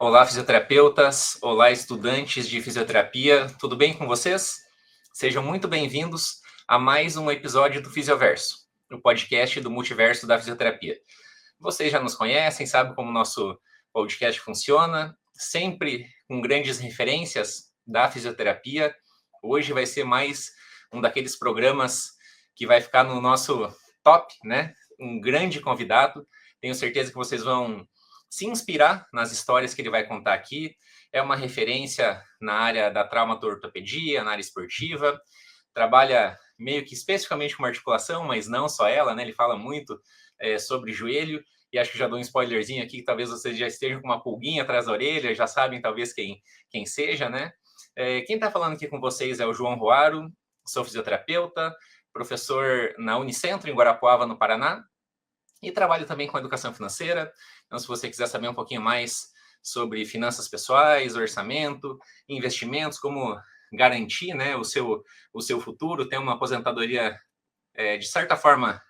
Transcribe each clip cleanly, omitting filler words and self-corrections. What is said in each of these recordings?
Olá, fisioterapeutas, olá, estudantes de fisioterapia, tudo bem com vocês? Sejam muito bem-vindos a mais um episódio do Fisioverso, o podcast do multiverso da fisioterapia. Vocês já nos conhecem, sabem como o nosso podcast funciona, sempre com grandes referências da fisioterapia. Hoje vai ser mais um daqueles programas que vai ficar no nosso top, né? Um grande convidado, tenho certeza que vocês vão se inspirar nas histórias que ele vai contar aqui. É uma referência na área da traumatortopedia, na área esportiva, trabalha meio que especificamente com articulação, mas não só ela, né? Ele fala muito sobre joelho, e acho que já dou um spoilerzinho aqui, que talvez vocês já estejam com uma pulguinha atrás da orelha, já sabem talvez quem seja, né? Quem está falando aqui com vocês é o João Roaro, sou fisioterapeuta, professor na Unicentro, em Guarapuava, no Paraná, e trabalho também com educação financeira. Então, se você quiser saber um pouquinho mais sobre finanças pessoais, orçamento, investimentos, como garantir, né, o seu futuro, ter uma aposentadoria, de certa forma,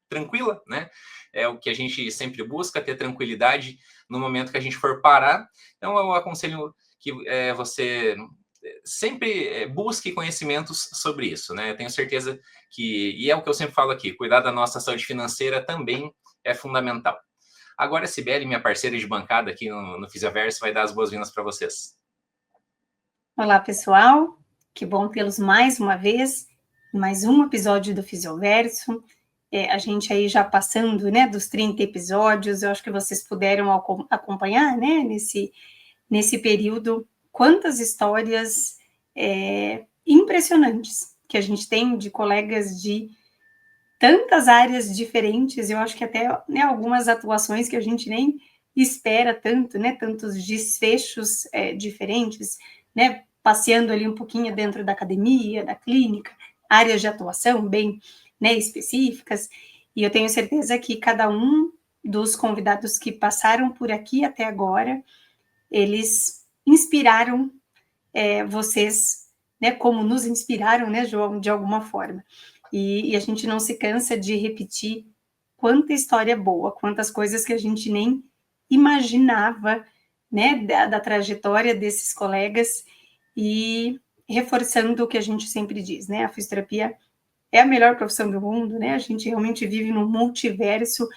tranquila, né? É o que a gente sempre busca, ter tranquilidade no momento que a gente for parar. Então, eu aconselho que você sempre busque conhecimentos sobre isso, né? Eu tenho certeza que, e é o que eu sempre falo aqui, cuidar da nossa saúde financeira também é fundamental. Agora, a Cibele, minha parceira de bancada aqui no Fisioverso, vai dar as boas-vindas para vocês. Olá, pessoal. Que bom tê-los mais uma vez, mais um episódio do Fisioverso. A gente aí já passando, né, dos 30 episódios, eu acho que vocês puderam acompanhar, né, nesse período, quantas histórias impressionantes que a gente tem de colegas de tantas áreas diferentes. Eu acho que até, né, algumas atuações que a gente nem espera tanto, né, tantos desfechos diferentes, né, passeando ali um pouquinho dentro da academia, da clínica, áreas de atuação bem, né, específicas, e eu tenho certeza que cada um dos convidados que passaram por aqui até agora, eles inspiraram vocês, né, como nos inspiraram, né, João, de alguma forma. E a gente não se cansa de repetir quanta história boa, quantas coisas que a gente nem imaginava, né, da trajetória desses colegas, e reforçando o que a gente sempre diz, né, a fisioterapia é a melhor profissão do mundo, né, a gente realmente vive num multiverso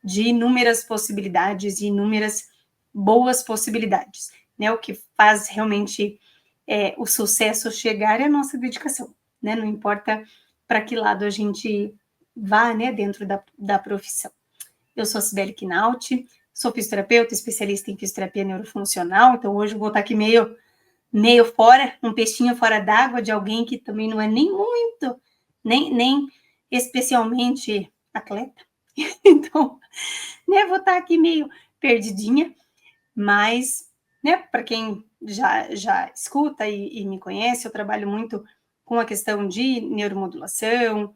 de inúmeras possibilidades e inúmeras boas possibilidades, né, o que faz realmente o sucesso chegar é a nossa dedicação, né, não importa para que lado a gente vá, né, dentro da profissão. Eu sou a Cibele Quinauti, sou fisioterapeuta, especialista em fisioterapia neurofuncional, então hoje eu vou estar aqui meio fora, um peixinho fora d'água, de alguém que também não é nem muito, nem especialmente atleta, então, né, vou estar aqui meio perdidinha, mas, né, para quem já escuta e me conhece, eu trabalho muito com a questão de neuromodulação,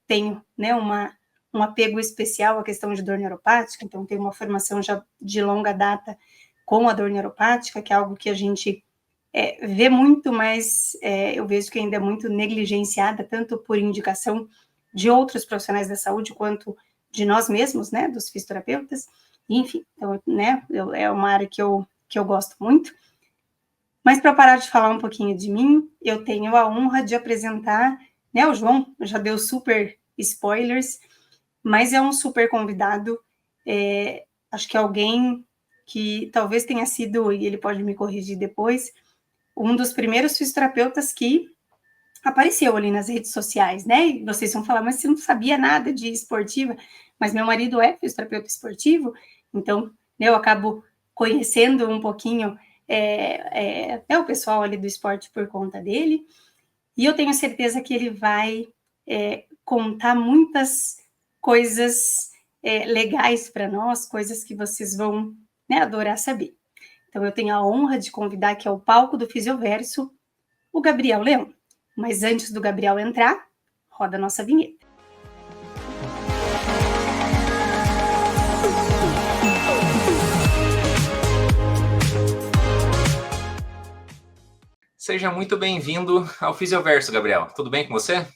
tenho, né, um apego especial à questão de dor neuropática, então tenho uma formação já de longa data com a dor neuropática, que é algo que a gente vê muito, mas eu vejo que ainda é muito negligenciada, tanto por indicação de outros profissionais da saúde, quanto de nós mesmos, né, dos fisioterapeutas, enfim, então, né, é uma área que eu gosto muito. Mas para parar de falar um pouquinho de mim, eu tenho a honra de apresentar, né, o João já deu super spoilers, mas é um super convidado, acho que é alguém que talvez tenha sido, e ele pode me corrigir depois, um dos primeiros fisioterapeutas que apareceu ali nas redes sociais, né, e vocês vão falar, mas você não sabia nada de esportiva, mas meu marido é fisioterapeuta esportivo, então, né, eu acabo conhecendo um pouquinho o pessoal ali do esporte por conta dele, e eu tenho certeza que ele vai contar muitas coisas legais para nós, coisas que vocês vão, né, adorar saber. Então, eu tenho a honra de convidar aqui ao palco do Fisioverso o Gabriel Leão. Mas antes do Gabriel entrar, roda a nossa vinheta. Seja muito bem-vindo ao Fisioverso, Gabriel. Tudo bem com você?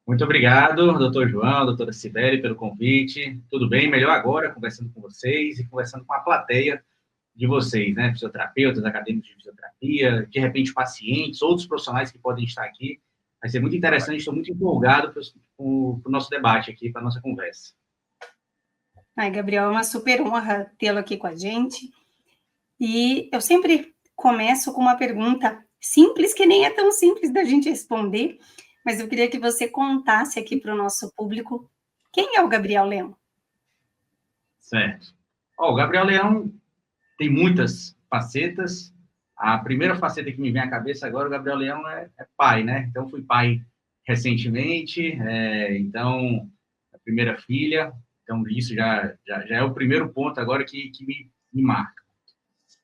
Muito obrigado, doutor João, doutora Cibele, pelo convite. Tudo bem? Melhor agora, conversando com vocês e conversando com a plateia de vocês, né? Fisioterapeutas, acadêmicos de fisioterapia, de repente pacientes, outros profissionais que podem estar aqui. Vai ser muito interessante, estou muito empolgado para o nosso debate aqui, para a nossa conversa. Ai, Gabriel, é uma super honra tê-lo aqui com a gente. E eu sempre começo com uma pergunta simples, que nem é tão simples da gente responder, mas eu queria que você contasse aqui para o nosso público quem é o Gabriel Leão. Certo. O Gabriel Leão tem muitas facetas. A primeira faceta que me vem à cabeça agora, o Gabriel Leão é pai, né? Então, fui pai recentemente, então, a primeira filha. Então, isso já é o primeiro ponto agora que me marca.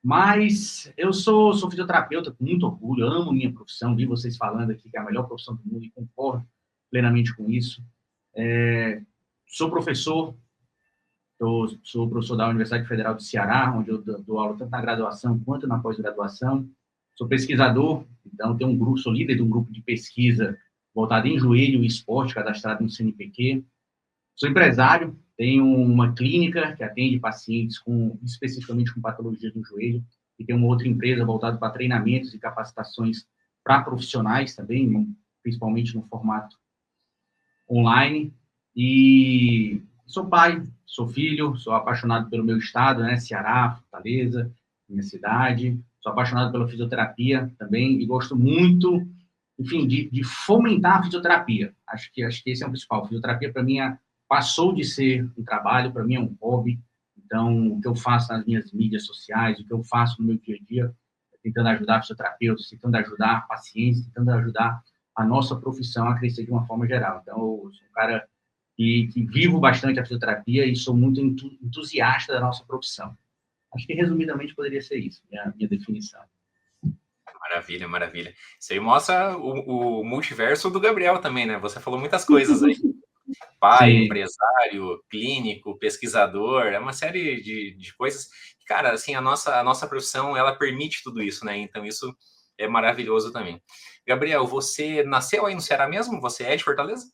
Mas eu sou fisioterapeuta com muito orgulho, amo minha profissão, vi vocês falando aqui que é a melhor profissão do mundo e concordo plenamente com isso. Sou professor, sou professor da Universidade Federal do Ceará, onde eu dou aula tanto na graduação quanto na pós-graduação. Sou pesquisador, então sou líder de um grupo de pesquisa voltado em joelho e esporte, cadastrado no CNPq. Sou empresário, tenho uma clínica que atende pacientes especificamente com patologias do joelho, e tenho uma outra empresa voltada para treinamentos e capacitações para profissionais também, principalmente no formato online. E sou pai, sou filho, sou apaixonado pelo meu estado, né? Ceará, Fortaleza, minha cidade. Sou apaixonado pela fisioterapia também e gosto muito, enfim, de fomentar a fisioterapia. Acho que esse é o principal. A fisioterapia, para mim, passou de ser um trabalho, para mim é um hobby. Então, o que eu faço nas minhas mídias sociais, o que eu faço no meu dia a dia, tentando ajudar fisioterapeutas, tentando ajudar pacientes, tentando ajudar a nossa profissão a crescer de uma forma geral. Então, eu sou um cara que vivo bastante a fisioterapia e sou muito entusiasta da nossa profissão. Acho que, resumidamente, poderia ser isso, minha definição. Maravilha, maravilha. Isso aí mostra o multiverso do Gabriel também, né? Você falou muitas coisas aí. Pai, Sim. Empresário, clínico, pesquisador, é uma série de coisas. Cara, assim, a nossa profissão, ela permite tudo isso, né? Então, isso é maravilhoso também. Gabriel, você nasceu aí no Ceará mesmo? Você é de Fortaleza?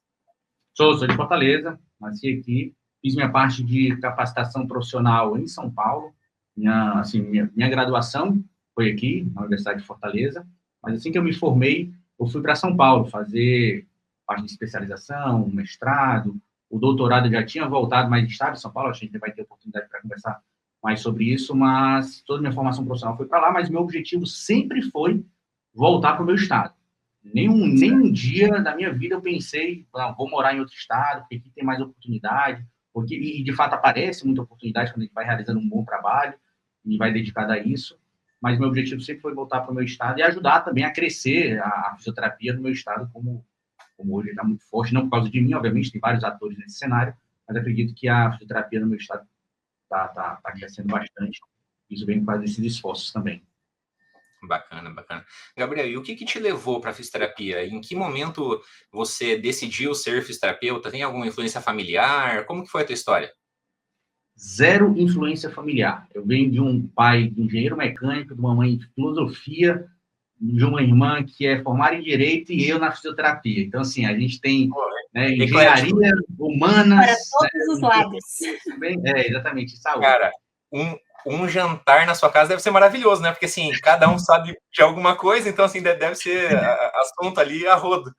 Sou de Fortaleza, nasci aqui, fiz minha parte de capacitação profissional em São Paulo. Minha graduação foi aqui, na Universidade de Fortaleza, mas assim que eu me formei, eu fui para São Paulo fazer parte de especialização, mestrado, o doutorado já tinha voltado, mas estava em São Paulo, acho que a gente vai ter oportunidade para conversar mais sobre isso, mas toda a minha formação profissional foi para lá, mas meu objetivo sempre foi voltar para o meu estado. Nem um dia da minha vida eu pensei, vou morar em outro estado, porque aqui tem mais oportunidade, e de fato aparece muita oportunidade quando a gente vai realizando um bom trabalho e vai dedicado a isso, mas meu objetivo sempre foi voltar para o meu estado e ajudar também a crescer a fisioterapia no meu estado, como hoje está muito forte, não por causa de mim, obviamente, tem vários atores nesse cenário, mas acredito que a fisioterapia no meu estado está crescendo bastante. Isso vem com esses esforços também. Bacana, bacana. Gabriel, e o que te levou para a fisioterapia? Em que momento você decidiu ser fisioterapeuta? Tem alguma influência familiar? Como que foi a tua história? Zero influência familiar. Eu venho de um pai engenheiro mecânico, de uma mãe de filosofia, de uma irmã que é formada em Direito e eu na fisioterapia. Então, assim, a gente tem engenharia humanas... Para todos os lados. Exatamente, saúde. Cara, um jantar na sua casa deve ser maravilhoso, né? Porque, assim, cada um sabe de alguma coisa, então, assim, deve ser assunto ali a rodo.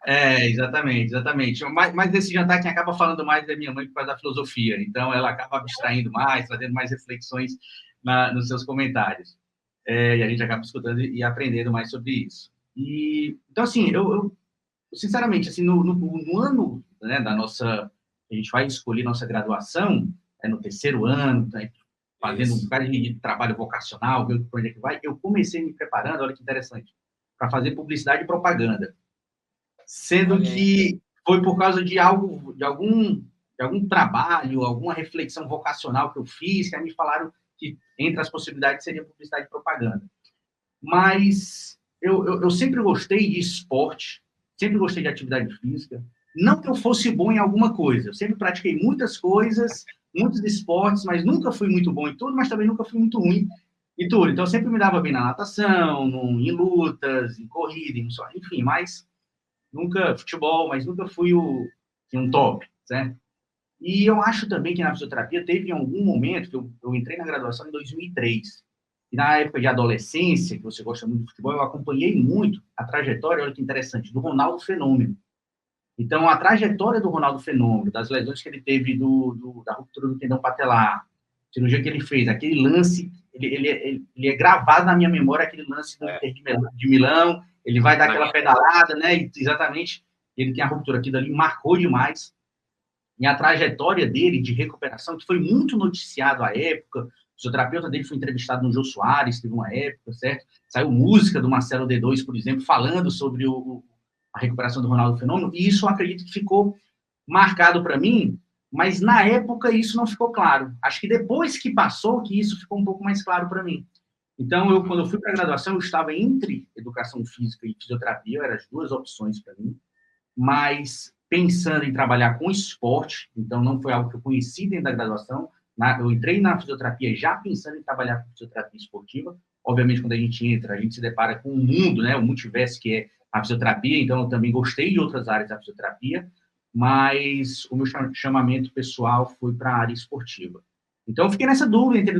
Exatamente. Mas desse jantar quem acaba falando mais é minha mãe por causa da filosofia. Então, ela acaba abstraindo mais, trazendo mais reflexões nos seus comentários. E a gente acaba escutando e aprendendo mais sobre isso. Então, assim, eu sinceramente, assim, no ano, né, a gente vai escolher nossa graduação, no terceiro ano, né, fazendo um bocado de trabalho vocacional, ver para onde é que vai, eu comecei me preparando, olha que interessante, para fazer publicidade e propaganda. Sendo que foi por causa de algum trabalho, alguma reflexão vocacional que eu fiz, que aí me falaram que entre as possibilidades seria publicidade e propaganda. Mas eu sempre gostei de esporte, sempre gostei de atividade física. Não que eu fosse bom em alguma coisa, eu sempre pratiquei muitas coisas, muitos esportes, mas nunca fui muito bom em tudo, mas também nunca fui muito ruim em tudo. Então, eu sempre me dava bem na natação, em lutas, em corrida, enfim, mas nunca futebol, mas nunca fui um top, certo? E eu acho também que na fisioterapia teve algum momento, que eu entrei na graduação em 2003, e na época de adolescência, que você gosta muito de futebol, eu acompanhei muito a trajetória, olha que interessante, do Ronaldo Fenômeno. Então, a trajetória do Ronaldo Fenômeno, das lesões que ele teve da ruptura do tendão patelar, cirurgia que ele fez, aquele lance, ele é gravado na minha memória, aquele lance do Inter de Milão, ele vai dar aquela pedalada, né? E, exatamente, ele tem a ruptura, aquilo ali marcou demais. E a trajetória dele de recuperação, que foi muito noticiado à época, o fisioterapeuta dele foi entrevistado no Jô Soares, teve uma época, certo? Saiu música do Marcelo D2, por exemplo, falando sobre a recuperação do Ronaldo Fenômeno, e isso eu acredito que ficou marcado para mim, mas na época isso não ficou claro. Acho que depois que passou, que isso ficou um pouco mais claro para mim. Então, quando eu fui para a graduação, eu estava entre educação física e fisioterapia, eram as duas opções para mim, mas pensando em trabalhar com esporte, então não foi algo que eu conheci dentro da graduação, eu entrei na fisioterapia já pensando em trabalhar com fisioterapia esportiva. Obviamente, quando a gente entra, a gente se depara com o mundo, né, o multiverso que é a fisioterapia, então eu também gostei de outras áreas da fisioterapia, mas o meu chamamento pessoal foi para a área esportiva. Então, eu fiquei nessa dúvida entre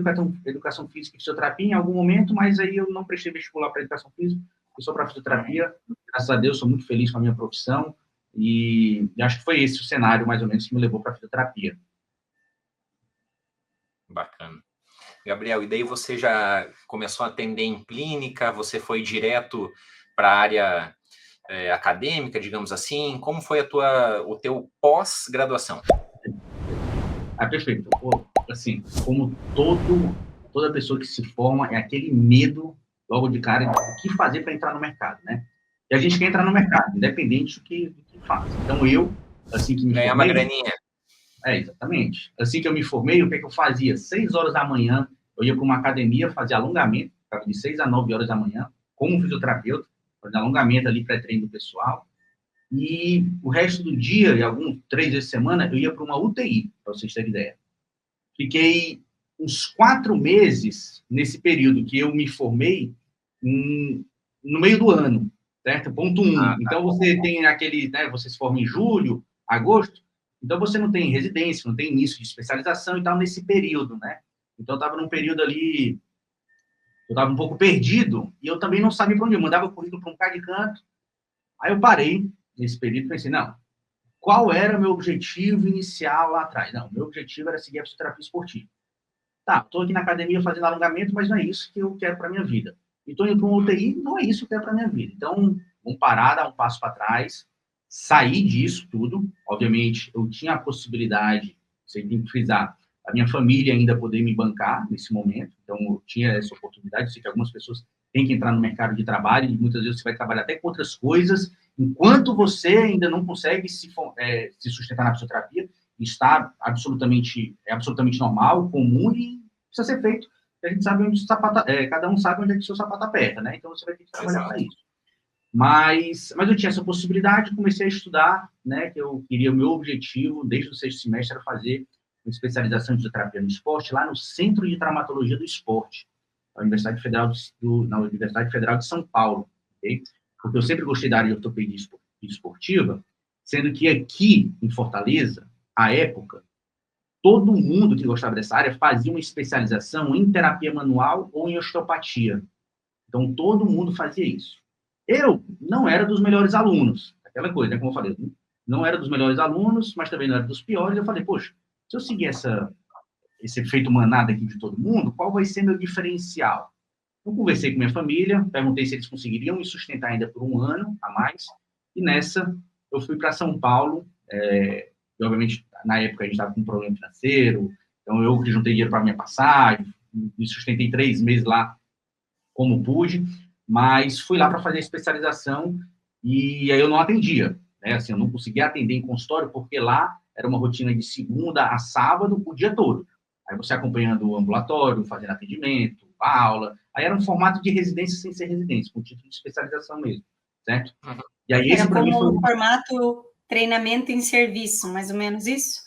educação física e fisioterapia em algum momento, mas aí eu não prestei vestibular para educação física, eu sou para fisioterapia, graças a Deus, sou muito feliz com a minha profissão, e acho que foi esse o cenário, mais ou menos, que me levou para a fisioterapia. Bacana. Gabriel, e daí você já começou a atender em clínica, você foi direto para a área acadêmica, digamos assim? Como foi o teu pós-graduação? Perfeito. Assim, como toda pessoa que se forma, é aquele medo, logo de cara, do que fazer para entrar no mercado, né? E a gente quer entrar no mercado, independente do que faz. Então, assim que me formei... Ganhar uma graninha. Exatamente. Assim que eu me formei, o que eu fazia? 6 horas da manhã, eu ia para uma academia, fazia alongamento, de 6 a 9 horas da manhã, como fisioterapeuta, fazia alongamento ali, pré-treino do pessoal. E o resto do dia, e 3 vezes por semana, eu ia para uma UTI, para vocês terem ideia. Fiquei uns 4 meses nesse período que eu me formei no meio do ano, certo? Ponto 1. Então, você tem aquele, né, você se forma em julho, agosto, então você não tem residência, não tem início de especialização e tal nesse período, né? Então, eu estava num período ali, eu estava um pouco perdido e eu também não sabia para onde ir. Eu mandava currículo para um cara de canto. Aí eu parei nesse período e pensei, não, qual era o meu objetivo inicial lá atrás? Não, meu objetivo era seguir a fisioterapia esportiva. Tá, estou aqui na academia fazendo alongamento, mas não é isso que eu quero para minha vida. E estou indo para uma UTI, não é isso que eu quero para minha vida. Então, vamos parar, dar um passo para trás, sair disso tudo. Obviamente, eu tinha a possibilidade, você tem que frisar, a minha família ainda poder me bancar nesse momento. Então, eu tinha essa oportunidade. Eu sei que algumas pessoas têm que entrar no mercado de trabalho e muitas vezes você vai trabalhar até com outras coisas, enquanto você ainda não consegue se sustentar na fisioterapia. Está absolutamente normal, comum e precisa ser feito. A gente sabe onde o sapato, cada um sabe onde é que o seu sapato aperta, né? Então você vai ter que trabalhar para isso. Mas eu tinha essa possibilidade, comecei a estudar, né? Que eu queria, o meu objetivo desde o 6º semestre era fazer uma especialização em fisioterapia no esporte lá no Centro de Traumatologia do Esporte, na Universidade Federal de São Paulo, ok? Porque eu sempre gostei da área de ortopedia esportiva, sendo que aqui em Fortaleza, à época, todo mundo que gostava dessa área fazia uma especialização em terapia manual ou em osteopatia. Então, todo mundo fazia isso. Eu não era dos melhores alunos, aquela coisa, né, como eu falei, não era dos melhores alunos, mas também não era dos piores. Eu falei, poxa, se eu seguir esse efeito manada aqui de todo mundo, qual vai ser meu diferencial? Eu conversei com minha família, perguntei se eles conseguiriam me sustentar ainda por um ano a mais, e nessa eu fui para São Paulo, e obviamente na época a gente estava com um problema financeiro, então eu que juntei dinheiro para minha passagem, me sustentei 3 meses lá como pude, mas fui lá para fazer a especialização e aí eu não atendia, né? Assim, eu não conseguia atender em consultório porque lá era uma rotina de segunda a sábado o dia todo. Aí você acompanhando o ambulatório, fazendo atendimento, aula, aí era um formato de residência sem ser residência, com título de especialização mesmo, certo? E aí esse para mim foi um formato treinamento em serviço, mais ou menos isso?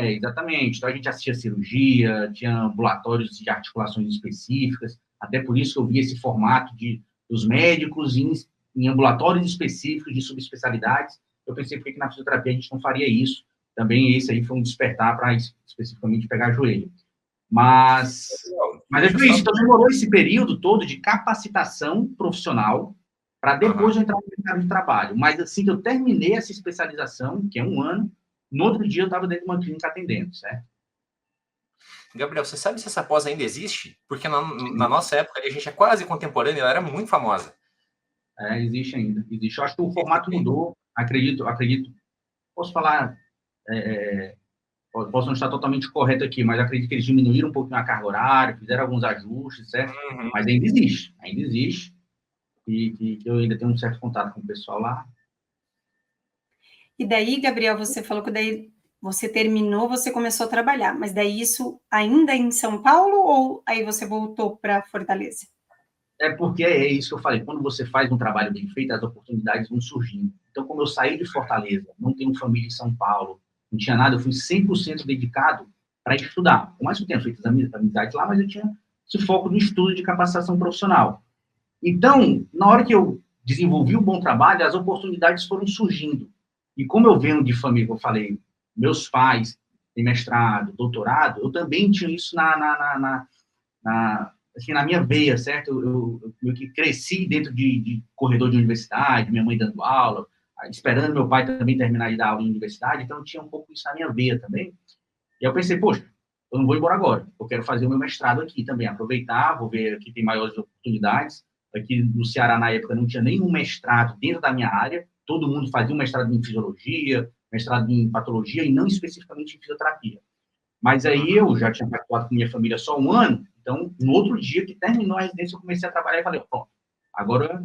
Exatamente. Então, a gente assistia cirurgia, tinha ambulatórios de articulações específicas, até por isso que eu vi esse formato dos médicos em ambulatórios específicos de subespecialidades. Eu pensei, por que na fisioterapia a gente não faria isso? também esse aí foi um despertar para especificamente pegar joelho. Mas foi isso. Então, demorou esse período todo de capacitação profissional para depois eu entrar no mercado de trabalho. Mas assim que eu terminei essa especialização, que é 1 ano, no outro dia eu estava dentro de uma clínica atendendo, certo? Gabriel, você sabe se essa pós ainda existe? Porque na nossa época, a gente é quase contemporânea, ela era muito famosa. Existe ainda. Existe. Eu acho que o formato mudou. Acredito. Posso falar... posso não estar totalmente correto aqui, mas acredito que eles diminuíram um pouquinho a carga horária, fizeram alguns ajustes, certo? Uhum. Mas ainda existe. E eu ainda tenho um certo contato com o pessoal lá. E daí, Gabriel, você falou que daí você terminou, você começou a trabalhar, mas daí isso ainda em São Paulo ou aí você voltou para Fortaleza? É porque é isso que eu falei, quando você faz um trabalho bem feito, as oportunidades vão surgindo. Então, como eu saí de Fortaleza, não tenho família em São Paulo, não tinha nada, eu fui 100% dedicado para estudar. Por mais que eu tenha feito as amizades lá, mas eu tinha esse foco no estudo de capacitação profissional. Então, na hora que eu desenvolvi um bom trabalho, as oportunidades foram surgindo. E como eu venho de família, eu falei, meus pais têm mestrado, doutorado, eu também tinha isso assim, na minha veia, certo? Eu que cresci dentro de corredor de universidade, minha mãe dando aula, esperando meu pai também terminar de dar aula em universidade, então eu tinha um pouco isso na minha veia também. E eu pensei, poxa, eu não vou embora agora, eu quero fazer o meu mestrado aqui também, aproveitar, vou ver aqui tem maiores oportunidades. Aqui no Ceará, na época, não tinha nenhum mestrado dentro da minha área, todo mundo fazia um mestrado em fisiologia, mestrado em patologia, e não especificamente em fisioterapia. Mas aí eu já tinha atuado com minha família só 1 ano, então, no outro dia que terminou a residência, eu comecei a trabalhar e falei, pronto, agora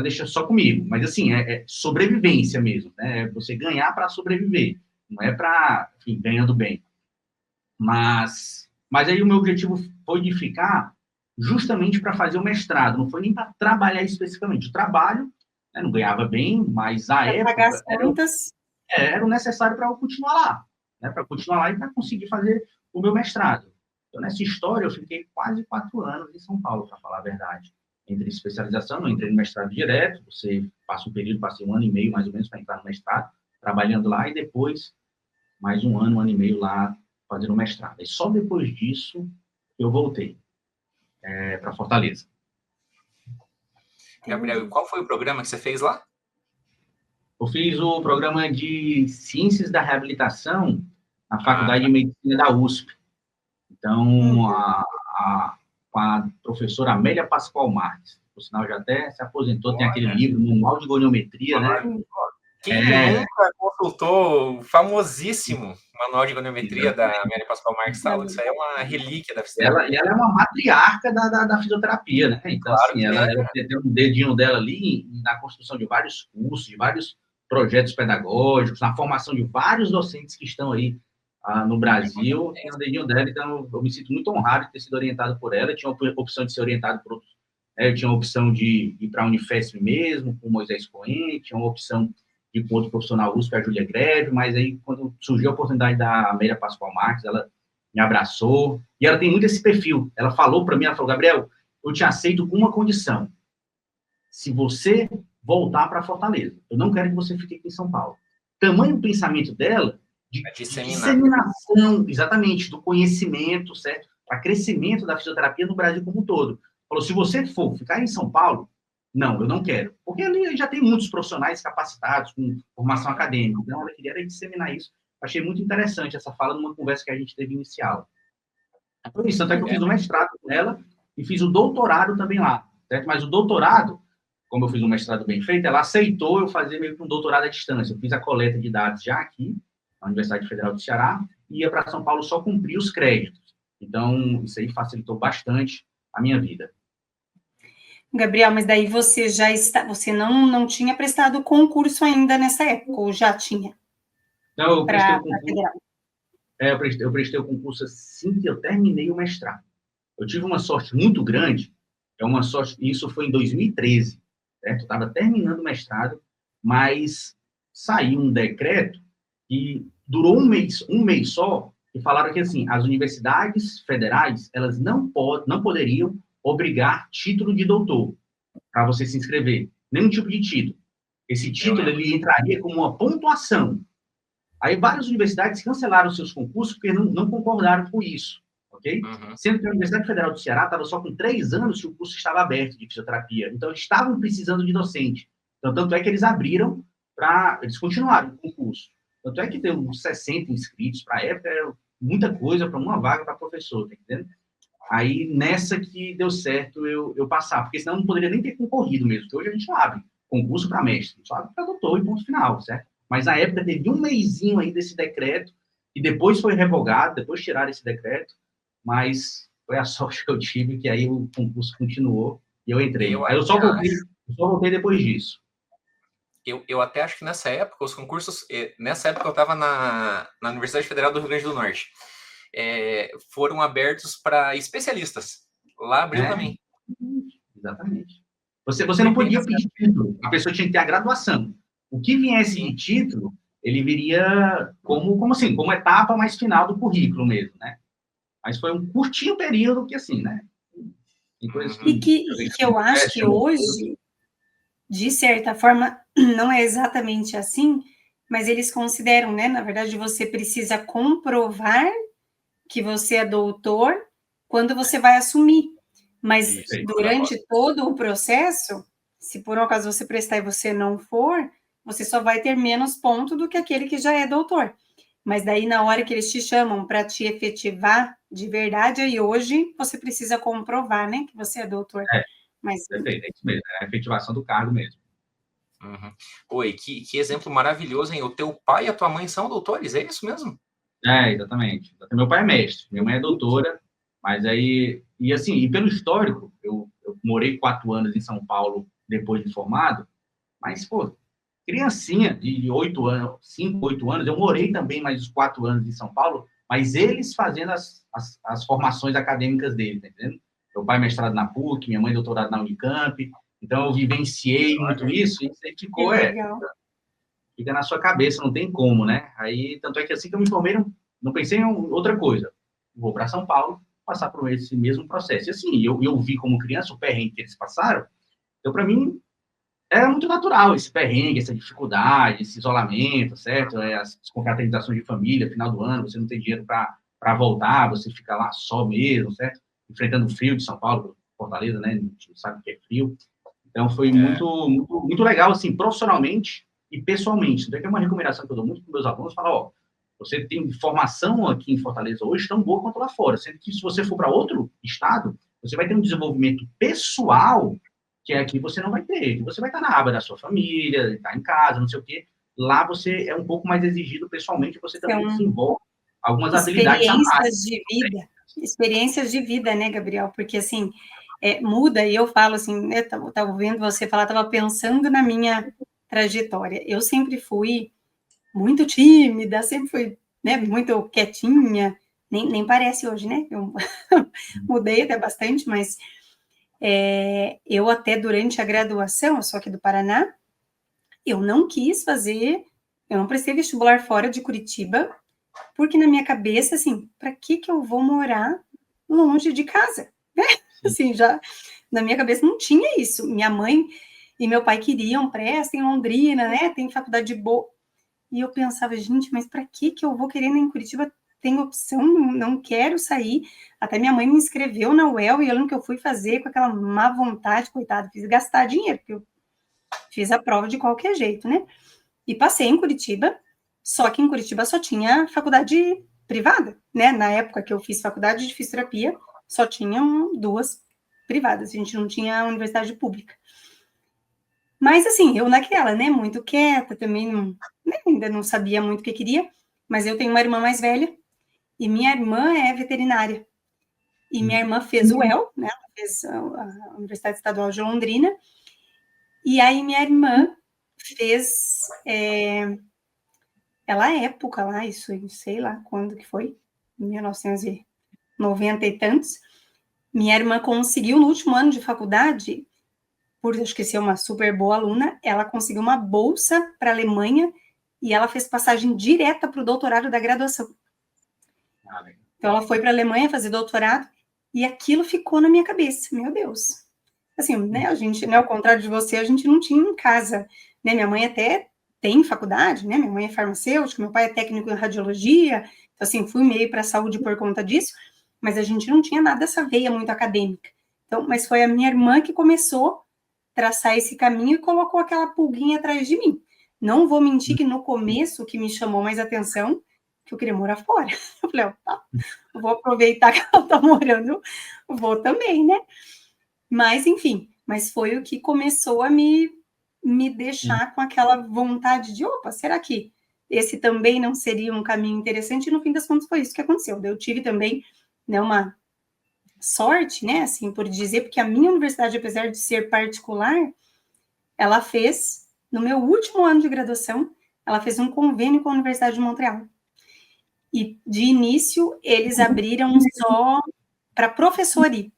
deixa só comigo. Mas, assim, é sobrevivência mesmo, né? É você ganhar para sobreviver, não é para, enfim, ganhando bem. Mas aí o meu objetivo foi de ficar justamente para fazer o mestrado, não foi nem para trabalhar especificamente. O trabalho, né, não ganhava bem, mas a época pagar as contas. era o necessário para eu continuar lá, né, para continuar lá e para conseguir fazer o meu mestrado. Então, nessa história, eu fiquei quase 4 anos em São Paulo, para falar a verdade. Entre especialização, não entrei no mestrado direto, você passa um período, passei 1 ano e meio, mais ou menos, para entrar no mestrado, trabalhando lá, e depois, mais 1 ano, 1 ano e meio lá, fazendo mestrado. E só depois disso, eu voltei para Fortaleza. Gabriel, qual foi o programa que você fez lá? Eu fiz o programa de Ciências da Reabilitação na Faculdade de Medicina da USP. Então, com a professora Amélia Pascoal Marques, por sinal já até se aposentou, tem aquele livro, Manual de Goniometria, né? Quem nunca consultou o famosíssimo Manual de Goniometria da Amélia Pascoal Marques? Isso aí é uma relíquia da fisioterapia. Ela é uma matriarca da fisioterapia, né? Então, claro, assim, ela tem um dedinho dela ali na construção de vários cursos, de vários projetos pedagógicos, na formação de vários docentes que estão aí no Brasil, tem o dedinho dela, então eu me sinto muito honrado de ter sido orientado por ela. Eu tinha a opção de ser orientado por outros, eu tinha a opção de ir para a Unifesp mesmo, com o Moisés Cohen, tinha uma opção de ir com outro profissional USP, a Júlia Greve, mas aí, quando surgiu a oportunidade da Amélia Pascoal Marques, ela me abraçou, e ela tem muito esse perfil. Ela falou para mim, ela falou, Gabriel, eu te aceito com uma condição. Se você voltar para Fortaleza, eu não quero que você fique aqui em São Paulo. Tamanho pensamento dela de disseminação, exatamente, do conhecimento, certo? Para crescimento da fisioterapia no Brasil como um todo. Falou, se você for ficar em São Paulo, não, eu não quero. Porque ali já tem muitos profissionais capacitados, com formação acadêmica. Então, ela queria disseminar isso. Achei muito interessante essa fala numa conversa que a gente teve inicial. Foi isso, tanto é que eu fiz o mestrado com ela e fiz o doutorado também lá, certo? Mas o doutorado, como eu fiz um mestrado bem feito, ela aceitou eu fazer meio que um doutorado à distância. Eu fiz a coleta de dados já aqui, na Universidade Federal do Ceará, e ia para São Paulo só cumprir os créditos. Então, isso aí facilitou bastante a minha vida. Gabriel, mas daí você não tinha prestado concurso ainda nessa época, ou já tinha? Não, eu prestei o concurso. Eu prestei o concurso assim que eu terminei o mestrado. Eu tive uma sorte muito grande, isso foi em 2013, certo? Eu estava terminando o mestrado, mas saiu um decreto que durou um mês só, e falaram que, assim, as universidades federais, elas não poderiam obrigar título de doutor para você se inscrever. Nenhum tipo de título. Esse título, ele entraria como uma pontuação. Aí várias universidades cancelaram seus concursos porque não concordaram com isso, ok? Sendo que a Universidade Federal do Ceará estava só com 3 anos que o curso estava aberto de fisioterapia. Então, eles estavam precisando de docente. Então, tanto é que eles abriram eles continuaram o concurso. Tanto é que deu uns 60 inscritos para a época, era muita coisa para uma vaga para professor, tá entendendo? Aí, nessa que deu certo eu passar, porque senão eu não poderia nem ter concorrido mesmo, porque hoje a gente não abre concurso para mestre, só abre para doutor e ponto final, certo? Mas na época teve um mesinho aí desse decreto, e depois foi revogado, depois tiraram esse decreto, mas foi a sorte que eu tive, que aí o concurso continuou e eu entrei. Aí eu só voltei depois disso. Eu até acho que nessa época, os concursos... Nessa época eu estava na Universidade Federal do Rio Grande do Norte. Foram abertos para especialistas. Lá abriu também. Exatamente. Você não podia pedir título. A pessoa tinha que ter a graduação. O que viesse de título, ele viria como etapa mais final do currículo mesmo, né? Mas foi um curtinho período que, assim, né? E que eu acho que hoje, de certa forma, não é exatamente assim, mas eles consideram, né? Na verdade, você precisa comprovar que você é doutor quando você vai assumir. Mas durante todo o processo, se por um acaso você prestar e você não for, você só vai ter menos ponto do que aquele que já é doutor. Mas daí, na hora que eles te chamam para te efetivar de verdade, aí hoje você precisa comprovar, né, que você é doutor. Mas... Perfeito, é isso mesmo, é a efetivação do cargo mesmo. Oi, que exemplo maravilhoso, hein? O teu pai e a tua mãe são doutores, é isso mesmo? Exatamente. Meu pai é mestre, minha mãe é doutora, mas aí... E assim, e pelo histórico, eu morei 4 anos em São Paulo depois de formado, mas, pô, criancinha de 8 anos, 5, 8 anos, eu morei também mais uns 4 anos em São Paulo, mas eles fazendo as formações acadêmicas deles, tá entendendo? Meu pai mestrado na PUC, minha mãe doutorado na Unicamp, então eu vivenciei muito isso, e isso aí ficou, fica na sua cabeça, não tem como, né? Aí, tanto é que assim que eu me formei, não pensei em outra coisa. Vou para São Paulo, passar por esse mesmo processo. E assim, eu vi como criança o perrengue que eles passaram, então para mim era muito natural esse perrengue, essa dificuldade, esse isolamento, certo? As confraternizações de família, final do ano, você não tem dinheiro para voltar, você fica lá só mesmo, certo? Enfrentando o frio de São Paulo, Fortaleza, né? A gente sabe que é frio. Então foi muito, muito, muito legal, assim, profissionalmente e pessoalmente. Então é uma recomendação que eu dou muito para os meus alunos, falar, ó, você tem formação aqui em Fortaleza hoje tão boa quanto lá fora, sendo que se você for para outro estado, você vai ter um desenvolvimento pessoal que aqui você não vai ter, que você vai estar na aba da sua família, estar em casa, não sei o quê. Lá você é um pouco mais exigido pessoalmente, você também desenvolve algumas habilidades a mais. Experiências de vida, né, Gabriel? Porque, assim, muda, e eu falo assim, né, estava ouvindo você falar, estava pensando na minha trajetória. Eu sempre fui muito tímida, sempre fui, né, muito quietinha, nem parece hoje, né? Eu mudei até bastante, mas eu até durante a graduação, eu sou aqui do Paraná, eu não quis fazer, eu não prestei vestibular fora de Curitiba, porque na minha cabeça, assim, para que eu vou morar longe de casa? Né? Assim, já na minha cabeça não tinha isso. Minha mãe e meu pai queriam, presta em Londrina, né? Tem faculdade boa. E eu pensava, gente, mas para que eu vou querer em Curitiba? Tem opção, não quero sair. Até minha mãe me inscreveu na UEL e eu lembro que eu fui fazer com aquela má vontade, coitada, fiz gastar dinheiro, porque eu fiz a prova de qualquer jeito, né? E passei em Curitiba, só que em Curitiba só tinha faculdade privada, né? Na época que eu fiz faculdade de fisioterapia, só tinham 2 privadas, a gente não tinha universidade pública. Mas, assim, eu naquela, né, muito quieta, também ainda não sabia muito o que queria, mas eu tenho uma irmã mais velha, e minha irmã é veterinária. E minha irmã fez o UEL, né, ela fez a Universidade Estadual de Londrina, e aí minha irmã fez, ela época lá, isso, sei lá quando que foi, 1990 e tantos, minha irmã conseguiu no último ano de faculdade, por acho que ser uma super boa aluna, ela conseguiu uma bolsa para a Alemanha e ela fez passagem direta para o doutorado da graduação. Então, ela foi para a Alemanha fazer doutorado e aquilo ficou na minha cabeça. Meu Deus. Assim, né, a gente, né, ao contrário de você, a gente não tinha em casa. Né, minha mãe até tem faculdade, né? Minha mãe é farmacêutica, meu pai é técnico em radiologia, então, assim, fui meio para a saúde por conta disso, mas a gente não tinha nada dessa veia muito acadêmica. Então, mas foi a minha irmã que começou a traçar esse caminho e colocou aquela pulguinha atrás de mim. Não vou mentir que no começo o que me chamou mais atenção, que eu queria morar fora. Eu falei, ó, tá, vou aproveitar que ela tá morando, vou também, né? Mas, enfim, mas foi o que começou a me deixar com aquela vontade de, opa, será que esse também não seria um caminho interessante? E no fim das contas foi isso que aconteceu. Eu tive também, né, uma sorte, né, assim, por dizer, porque a minha universidade, apesar de ser particular, ela fez, no meu último ano de graduação, ela fez um convênio com a Universidade de Montreal. E, de início, eles abriram só para professor ir.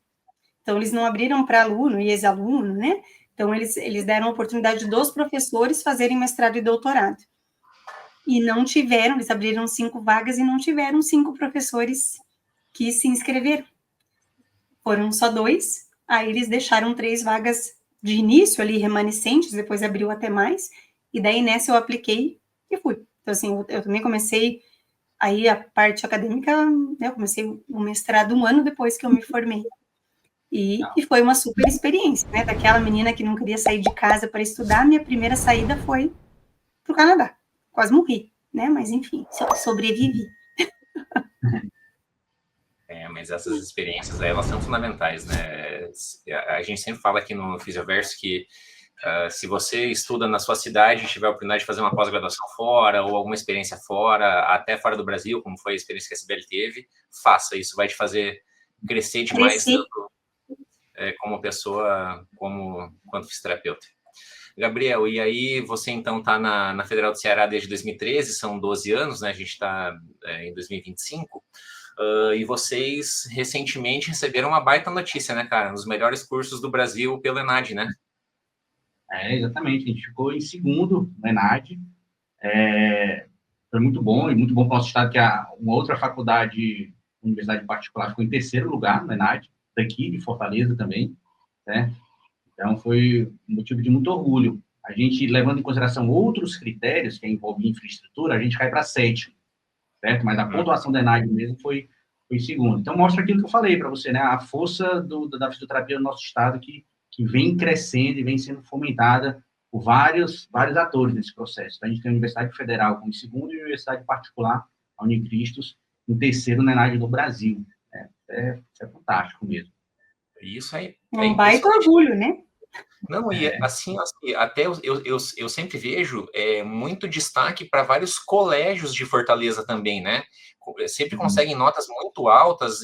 Então, eles não abriram para aluno e ex-aluno, né? Então, eles deram a oportunidade dos professores fazerem mestrado e doutorado. E não tiveram, eles abriram 5 vagas e não tiveram 5 professores que se inscreveram. Foram só 2, aí eles deixaram 3 vagas de início ali, remanescentes, depois abriu até mais, e daí nessa eu apliquei e fui. Então, assim, eu também comecei, aí a parte acadêmica, né, eu comecei o mestrado 1 ano depois que eu me formei. E foi uma super experiência, né? Daquela menina que não queria sair de casa para estudar, minha primeira saída foi para o Canadá. Quase morri, né? Mas, enfim, sobrevivi. Mas essas experiências aí, elas são fundamentais, né? A gente sempre fala aqui no Fisioverso que se você estuda na sua cidade, tiver a oportunidade de fazer uma pós-graduação fora ou alguma experiência fora, até fora do Brasil, como foi a experiência que a Sibeli teve, faça isso, vai te fazer crescer demais, tanto como pessoa, quanto fisioterapeuta. Gabriel, e aí você então está na Federal do Ceará desde 2013, são 12 anos, né? A gente está em 2025, e vocês recentemente receberam uma baita notícia, né, cara? Os melhores cursos do Brasil pelo ENAD, né? Exatamente, a gente ficou em segundo no ENAD, foi muito bom, e muito bom para o nosso estado, que uma outra faculdade, universidade particular, ficou em terceiro lugar no ENAD, daqui de Fortaleza também, né? Então, foi um motivo de muito orgulho. A gente, levando em consideração outros critérios que envolvem infraestrutura, a gente cai para sétimo, certo? Mas a pontuação da ENAD mesmo foi segundo. Então, mostra aquilo que eu falei para você, né? A força da fisioterapia no nosso estado que vem crescendo e vem sendo fomentada por vários atores nesse processo. Então, a gente tem a Universidade Federal como segundo e a Universidade Particular, a Unicristos, em terceiro na ENAD do Brasil. É fantástico mesmo. Isso aí. Um baita orgulho, né? Não, e assim, até eu sempre vejo muito destaque para vários colégios de Fortaleza também, né? Sempre conseguem notas muito altas,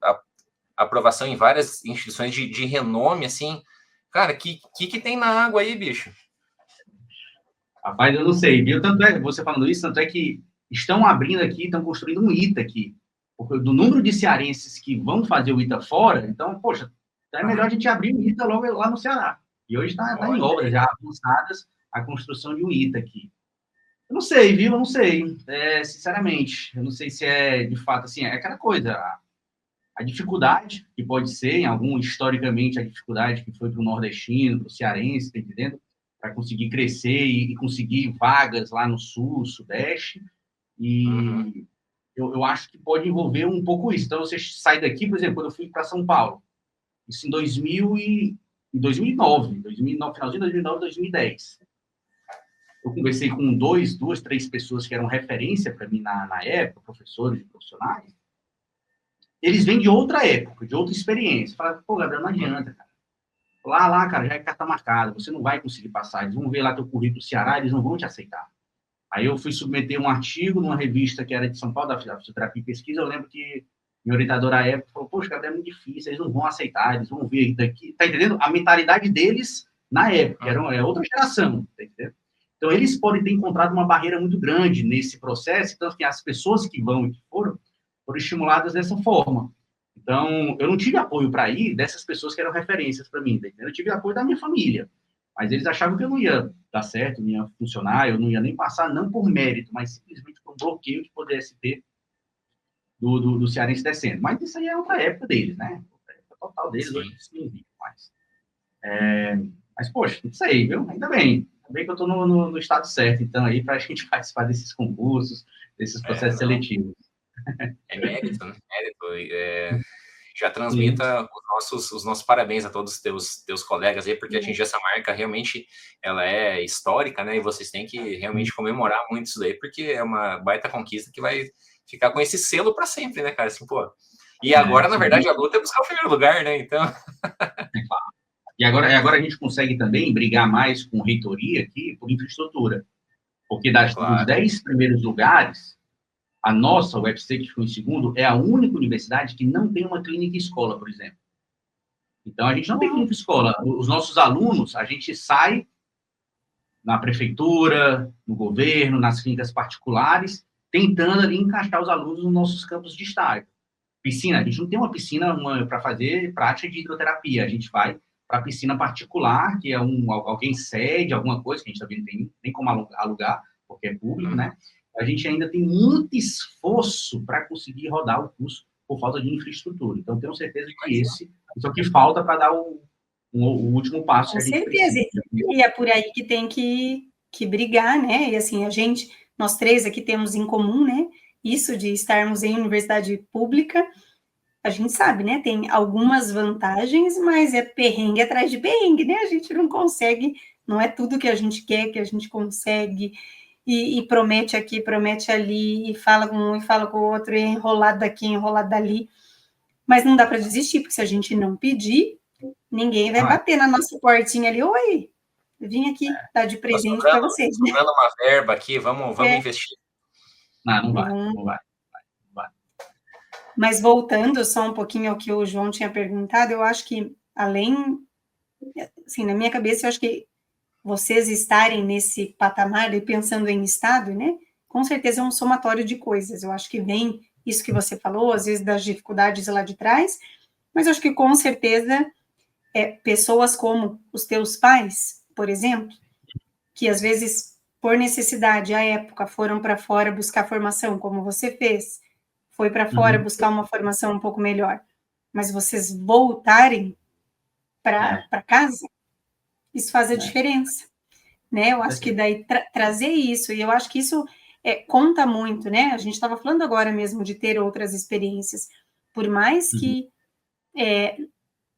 a aprovação em várias instituições de renome, assim. Cara, que tem na água aí, bicho? Rapaz, eu não sei, viu? Tanto é, você falando isso, tanto é que estão abrindo aqui, estão construindo um ITA aqui. Porque do número de cearenses que vão fazer o ITA fora, então, poxa, é melhor a gente abrir um ITA logo lá no Ceará. E hoje está em obras já avançadas a construção de um ITA aqui. Eu não sei, viu? Eu não sei. Sinceramente, eu não sei se é, de fato, assim, é aquela coisa, a dificuldade que pode ser, historicamente, a dificuldade que foi para o nordestino, para o cearense, tá entendendo? Para conseguir crescer e conseguir vagas lá no sul, sudeste. E eu acho que pode envolver um pouco isso. Então, você sai daqui, por exemplo, quando eu fui para São Paulo, isso em 2009, finalzinho de 2009, 2010. Eu conversei com duas, três pessoas que eram referência para mim na época, professores e profissionais. Eles vêm de outra época, de outra experiência. Falaram, pô, Gabriel, não adianta, cara. Lá, cara, já é carta marcada, você não vai conseguir passar. Eles vão ver lá teu currículo Ceará, eles não vão te aceitar. Aí eu fui submeter um artigo numa revista que era de São Paulo, da Fisioterapia e Pesquisa. Eu lembro que minha orientadora à época falou, poxa, Gabriel, é muito difícil, eles não vão aceitar, eles vão ver daqui. Tá entendendo? A mentalidade deles, na época, era outra geração, tá entendendo? Então, eles podem ter encontrado uma barreira muito grande nesse processo, então, assim, as pessoas que vão e que foram estimuladas dessa forma. Então, eu não tive apoio para ir dessas pessoas que eram referências para mim, tá entendendo? Eu tive apoio da minha família, mas eles achavam que eu não ia dar certo, não ia funcionar, eu não ia nem passar, não por mérito, mas simplesmente por um bloqueio que pudesse ter do cearense descendo. Mas isso aí é outra época deles, né? A época total deles, hoje isso não existe mais. Mas, poxa, não sei, viu? Ainda bem. bem que eu estou no estado certo, então, aí, para a gente participar desses concursos, desses processos seletivos. É mérito, né? Mérito. Já Sim. transmita os nossos parabéns a todos os teus colegas aí, porque atingir essa marca realmente ela é histórica, né? E vocês têm que realmente comemorar muito isso daí, porque é uma baita conquista que vai ficar com esse selo para sempre, né, cara? Assim, pô. E agora, na verdade, a luta é buscar o primeiro lugar, né? Então. E agora a gente consegue também brigar mais com reitoria aqui por infraestrutura. Porque dos 10 primeiros lugares, a nossa, o UFC, que ficou em segundo, é a única universidade que não tem uma clínica escola, por exemplo. Então, a gente não tem clínica escola. Os nossos alunos, a gente sai na prefeitura, no governo, nas clínicas particulares, tentando ali encaixar os alunos nos nossos campos de estágio. Piscina, a gente não tem uma piscina para fazer prática de hidroterapia, a gente vai para a piscina particular, que é alguém cede alguma coisa, que a gente também não tem nem como alugar, porque é público, né? A gente ainda tem muito esforço para conseguir rodar o curso por falta de infraestrutura. Então, tenho certeza que isso é o que falta para dar o último passo. Com certeza, e é por aí que tem que brigar, né? E assim, nós três aqui temos em comum, né? Isso de estarmos em universidade pública, a gente sabe, né? Tem algumas vantagens, mas é perrengue atrás de perrengue, né? A gente não consegue, não é tudo que a gente quer que a gente consegue, e promete aqui, promete ali, e fala com um e fala com o outro, e é enrolado daqui, enrolado dali. Mas não dá para desistir, porque se a gente não pedir, ninguém vai bater na nossa portinha ali. Oi, eu vim aqui dar de presente para vocês, né? Sobrando uma verba aqui, vamos investir. Não vai. Mas voltando só um pouquinho ao que o João tinha perguntado, eu acho que, além, assim, na minha cabeça, eu acho que vocês estarem nesse patamar e pensando em Estado, né? Com certeza é um somatório de coisas. Eu acho que vem isso que você falou, às vezes das dificuldades lá de trás, mas eu acho que com certeza pessoas como os teus pais, por exemplo, que às vezes, por necessidade, à época, foram para fora buscar formação, como você fez, foi para fora buscar uma formação um pouco melhor, mas vocês voltarem para casa, isso faz a diferença, né? Eu acho que daí trazer isso, e eu acho que isso conta muito, né? A gente estava falando agora mesmo de ter outras experiências, por mais que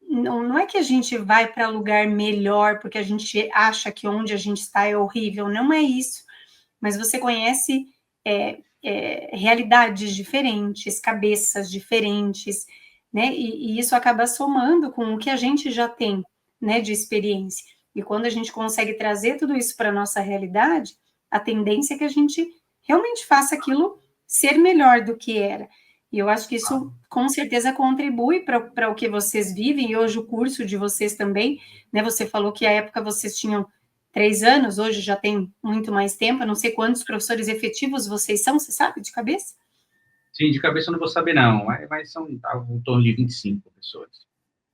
não é que a gente vai para lugar melhor porque a gente acha que onde a gente está é horrível, não é isso, mas você conhece realidades diferentes, cabeças diferentes, né? E isso acaba somando com o que a gente já tem, né, de experiência. E quando a gente consegue trazer tudo isso para a nossa realidade, a tendência é que a gente realmente faça aquilo ser melhor do que era. E eu acho que isso, com certeza, contribui para o que vocês vivem, e hoje o curso de vocês também, né? Você falou que à época vocês tinham 3 anos, hoje já tem muito mais tempo, eu não sei quantos professores efetivos vocês são, você sabe, de cabeça? Sim, de cabeça eu não vou saber, não, mas são em torno de 25 professores.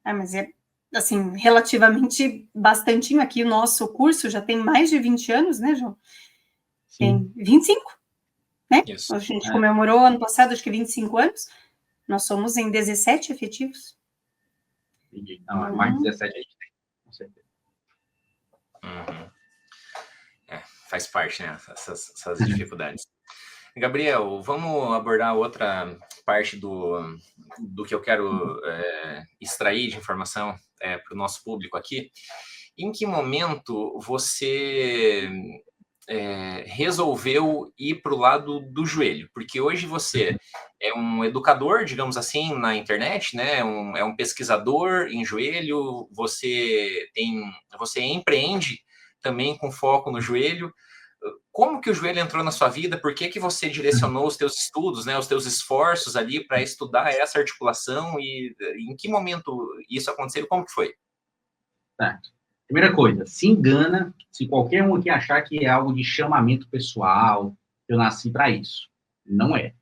Mas é, assim, relativamente bastantinho aqui, o nosso curso já tem mais de 20 anos, né, João? Sim. Tem 25, né? Isso. A gente comemorou ano passado, acho que 25 anos, nós somos em 17 efetivos. Entendi. Não, mais de 17 a gente tem, com certeza. Faz parte, né, essas dificuldades. Gabriel, vamos abordar outra parte do que eu quero extrair de informação para o nosso público aqui. Em que momento você resolveu ir para o lado do joelho? Porque hoje você é um educador, digamos assim, na internet, né? É um pesquisador em joelho, você empreende também com foco no joelho. Como que o joelho entrou na sua vida? Por que você direcionou os teus estudos, né, os teus esforços ali para estudar essa articulação, e em que momento isso aconteceu? Como que foi? Certo. Primeira coisa, se engana se qualquer um aqui achar que é algo de chamamento pessoal, eu nasci para isso. Não é.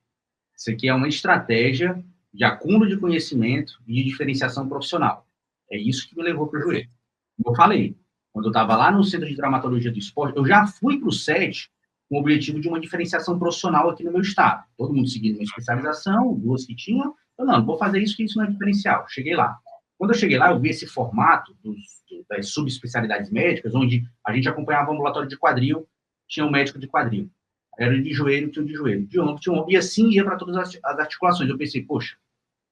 Isso aqui é uma estratégia de acúmulo de conhecimento e de diferenciação profissional. É isso que me levou para o joelho. Como eu falei, quando eu estava lá no Centro de Traumatologia do Esporte, eu já fui para o SET com o objetivo de uma diferenciação profissional aqui no meu estado. Todo mundo seguindo uma especialização, 2 que tinham. Eu não vou fazer isso, que isso não é diferencial. Cheguei lá. Quando eu cheguei lá, eu vi esse formato das subespecialidades médicas, onde a gente acompanhava o ambulatório de quadril, tinha um médico de quadril. Era de joelho, tinha um de joelho. De ombro, tinha um ombro. E assim ia para todas as articulações. Eu pensei, poxa,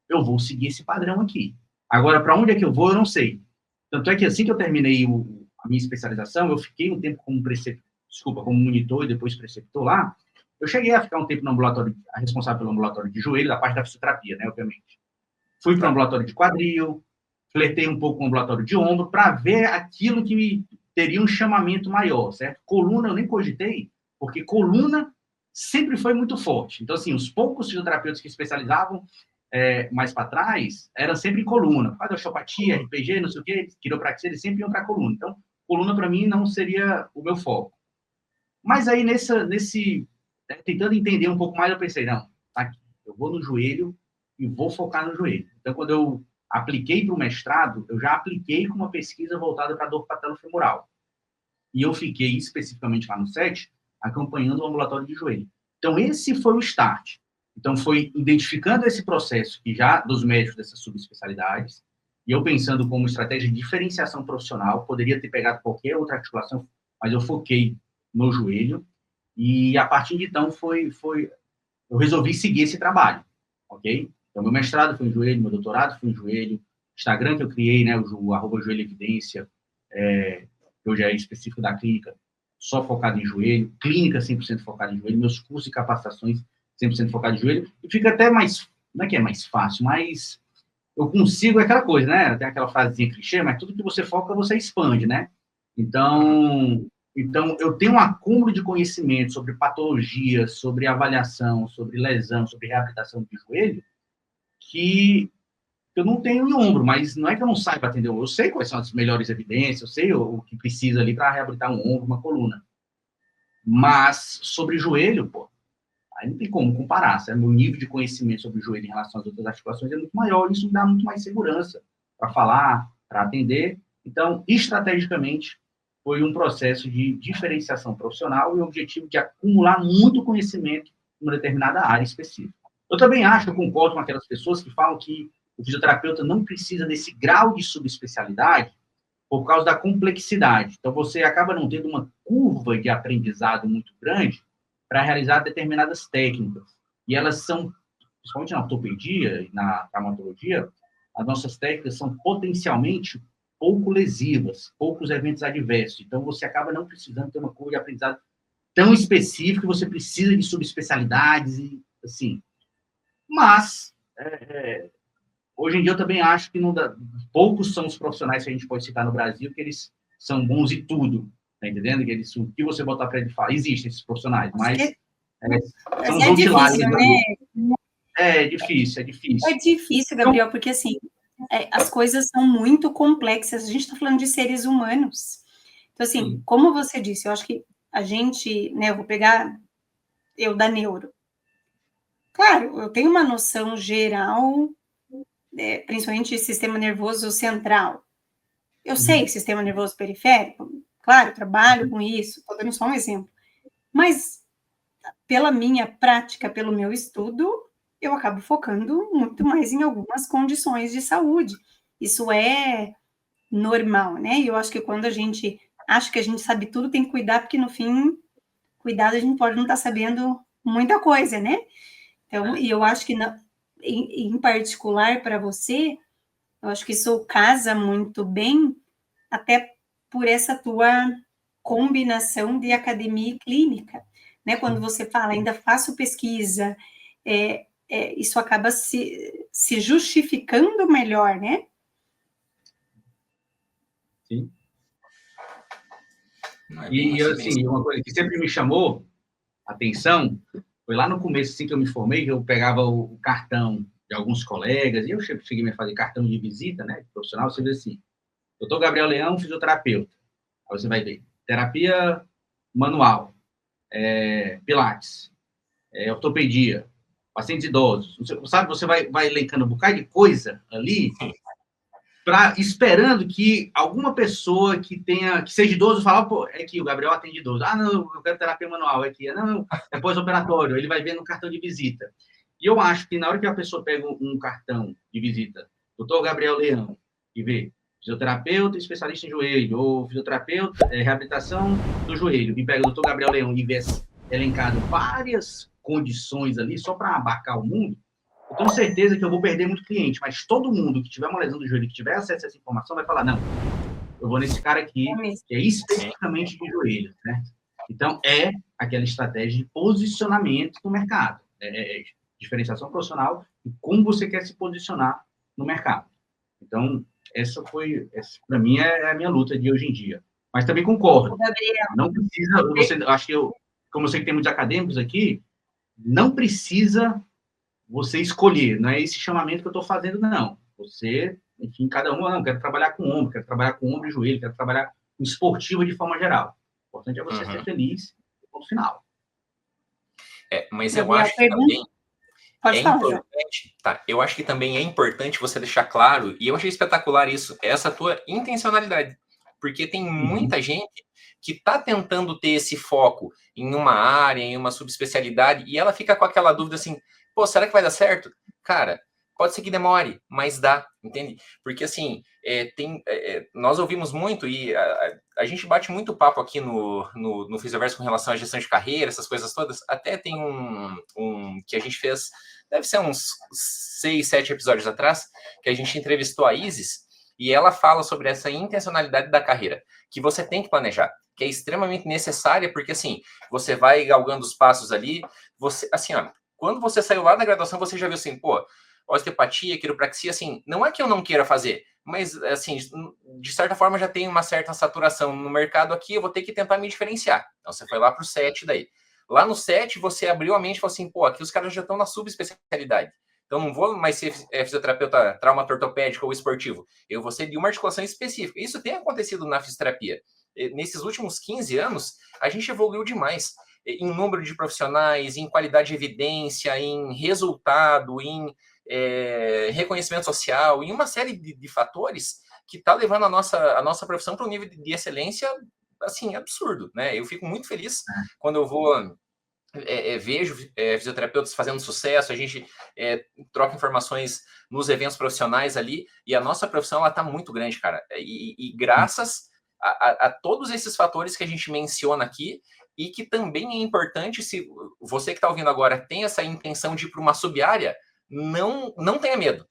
eu vou seguir esse padrão aqui. Agora, para onde é que eu vou, eu não sei. Tanto é que assim que eu terminei a minha especialização, eu fiquei um tempo como monitor e depois preceptor lá. Eu cheguei a ficar um tempo no ambulatório, responsável pelo ambulatório de joelho, da parte da fisioterapia, né, obviamente. Fui para o ambulatório de quadril, flertei um pouco com o ambulatório de ombro, para ver aquilo que me teria um chamamento maior, certo? Coluna eu nem cogitei, porque coluna sempre foi muito forte. Então, assim, os poucos fisioterapeutas que especializavam mais para trás, era sempre em coluna. Por causa da osteopatia, RPG, não sei o quê, quiropraxia, eles sempre iam para coluna. Então, coluna, para mim, não seria o meu foco. Mas aí, tentando entender um pouco mais, eu pensei, não, tá aqui, eu vou no joelho e vou focar no joelho. Então, quando eu apliquei para o mestrado, eu já apliquei com uma pesquisa voltada para dor patelofemoral. E eu fiquei, especificamente lá no SET, acompanhando o ambulatório de joelho. Então, esse foi o start. Então, foi identificando esse processo que já dos médicos dessas subespecialidades, e eu pensando como estratégia de diferenciação profissional, poderia ter pegado qualquer outra articulação, mas eu foquei no joelho, e a partir de então eu resolvi seguir esse trabalho, ok? Então, meu mestrado foi em joelho, meu doutorado foi em joelho, Instagram que eu criei, né, o @joelhoevidência, que hoje é específico da clínica, só focado em joelho, clínica 100% focada em joelho, meus cursos e capacitações 100% focado em joelho, e fica até mais, não é que é mais fácil, mas eu consigo, é aquela coisa, né? Tem aquela frasezinha clichê, mas tudo que você foca, você expande, né? Então eu tenho um acúmulo de conhecimento sobre patologia, sobre avaliação, sobre lesão, sobre reabilitação de joelho, que eu não tenho em ombro, mas não é que eu não saiba atender, eu sei quais são as melhores evidências, eu sei o que precisa ali para reabilitar um ombro, uma coluna. Mas sobre joelho, pô, aí não tem como comparar, certo? Meu nível de conhecimento sobre o joelho em relação às outras articulações é muito maior, isso me dá muito mais segurança para falar, para atender. Então, estrategicamente, foi um processo de diferenciação profissional e o objetivo de acumular muito conhecimento em uma determinada área específica. Eu também acho, eu concordo com aquelas pessoas que falam que o fisioterapeuta não precisa desse grau de subespecialidade por causa da complexidade. Então, você acaba não tendo uma curva de aprendizado muito grande para realizar determinadas técnicas. E elas são, principalmente na ortopedia e na traumatologia, as nossas técnicas são potencialmente pouco lesivas, poucos eventos adversos. Então, você acaba não precisando ter uma curva de aprendizado tão específica que você precisa de subespecialidades e assim. Mas, hoje em dia, eu também acho que poucos são os profissionais que a gente pode citar no Brasil que eles são bons em tudo. Tá entendendo? Que o que você botar para ele falar, existem esses profissionais, mas são os outliers. Né? É difícil. É difícil, Gabriel, porque assim, as coisas são muito complexas. A gente está falando de seres humanos. Então, assim, como você disse, eu acho que a gente, né, eu vou pegar eu da neuro. Claro, eu tenho uma noção geral, principalmente sistema nervoso central. Eu sei sistema nervoso periférico, claro, trabalho com isso, estou dando só um exemplo. Mas, pela minha prática, pelo meu estudo, eu acabo focando muito mais em algumas condições de saúde. Isso é normal, né? E eu acho que quando a gente acha que a gente sabe tudo, tem que cuidar, porque no fim, cuidado, a gente pode não estar sabendo muita coisa, né? Então, e eu acho que, em particular, para você, eu acho que isso casa muito bem, até por essa tua combinação de academia e clínica, né? Quando você fala, ainda faço pesquisa, isso acaba se justificando melhor, né? Sim. E, assim, uma coisa que sempre me chamou a atenção foi lá no começo, assim, que eu me formei, que eu pegava o cartão de alguns colegas, e eu cheguei a fazer cartão de visita, né, profissional, você vê assim, doutor Gabriel Leão, fisioterapeuta. Aí você vai ver, terapia manual, pilates, ortopedia, pacientes idosos, sabe, você vai elencando um bocado de coisa ali, esperando que alguma pessoa que seja idoso fale, pô, é que o Gabriel atende idoso. Ah, não, eu quero terapia manual aqui. Não, é pós-operatório, ele vai ver no cartão de visita. E eu acho que na hora que a pessoa pega um cartão de visita, doutor Gabriel Leão, e vê fisioterapeuta especialista em joelho, ou fisioterapeuta, reabilitação do joelho, e pega o doutor Gabriel Leão e vê elencado várias condições ali, só para abarcar o mundo, eu tenho certeza que eu vou perder muito cliente, mas todo mundo que tiver uma lesão do joelho, que tiver acesso a essa informação, vai falar, não, eu vou nesse cara aqui, que é especificamente de joelho, né? Então, é aquela estratégia de posicionamento no mercado, diferenciação profissional e como você quer se posicionar no mercado. Então, essa para mim, é a minha luta de hoje em dia. Mas também concordo, não precisa, acho que como eu sei que tem muitos acadêmicos aqui, não precisa você escolher, não é esse chamamento que eu estou fazendo, não. Você, enfim, cada um, não, quero trabalhar com ombro, quero trabalhar com ombro e joelho, quero trabalhar com esportiva de forma geral. O importante é você ser feliz no final. Mas eu acho que também é importante, tá? Eu acho que também é importante você deixar claro, e eu achei espetacular isso, essa tua intencionalidade. Porque tem muita gente que está tentando ter esse foco em uma área, em uma subespecialidade, e ela fica com aquela dúvida assim, pô, será que vai dar certo? Cara, pode ser que demore, mas dá, entende? Porque assim, nós ouvimos muito e a gente bate muito papo aqui no Fisioverso com relação à gestão de carreira, essas coisas todas. Até tem um que a gente fez, deve ser uns 6, 7 episódios atrás, que a gente entrevistou a Isis, e ela fala sobre essa intencionalidade da carreira, que você tem que planejar, que é extremamente necessária, porque assim, você vai galgando os passos ali, você, assim, ó, quando você saiu lá da graduação, você já viu assim, pô, osteopatia, quiropraxia, assim, não é que eu não queira fazer, mas, assim, de certa forma já tem uma certa saturação no mercado aqui, eu vou ter que tentar me diferenciar. Então, você foi lá pro 7 daí. Lá no 7, você abriu a mente e falou assim, pô, aqui os caras já estão na subespecialidade. Então, não vou mais ser fisioterapeuta traumatortopédico ou esportivo. Eu vou ser de uma articulação específica. Isso tem acontecido na fisioterapia. Nesses últimos 15 anos, a gente evoluiu demais em número de profissionais, em qualidade de evidência, em resultado, em reconhecimento social, em uma série de fatores que está levando a nossa profissão para um nível de excelência, assim, absurdo, né? Eu fico muito feliz quando eu vou... vejo fisioterapeutas fazendo sucesso, a gente troca informações nos eventos profissionais ali, e a nossa profissão, ela tá muito grande, cara, e graças a todos esses fatores que a gente menciona aqui, e que também é importante, se você que está ouvindo agora tem essa intenção de ir para uma sub-área, não tenha medo.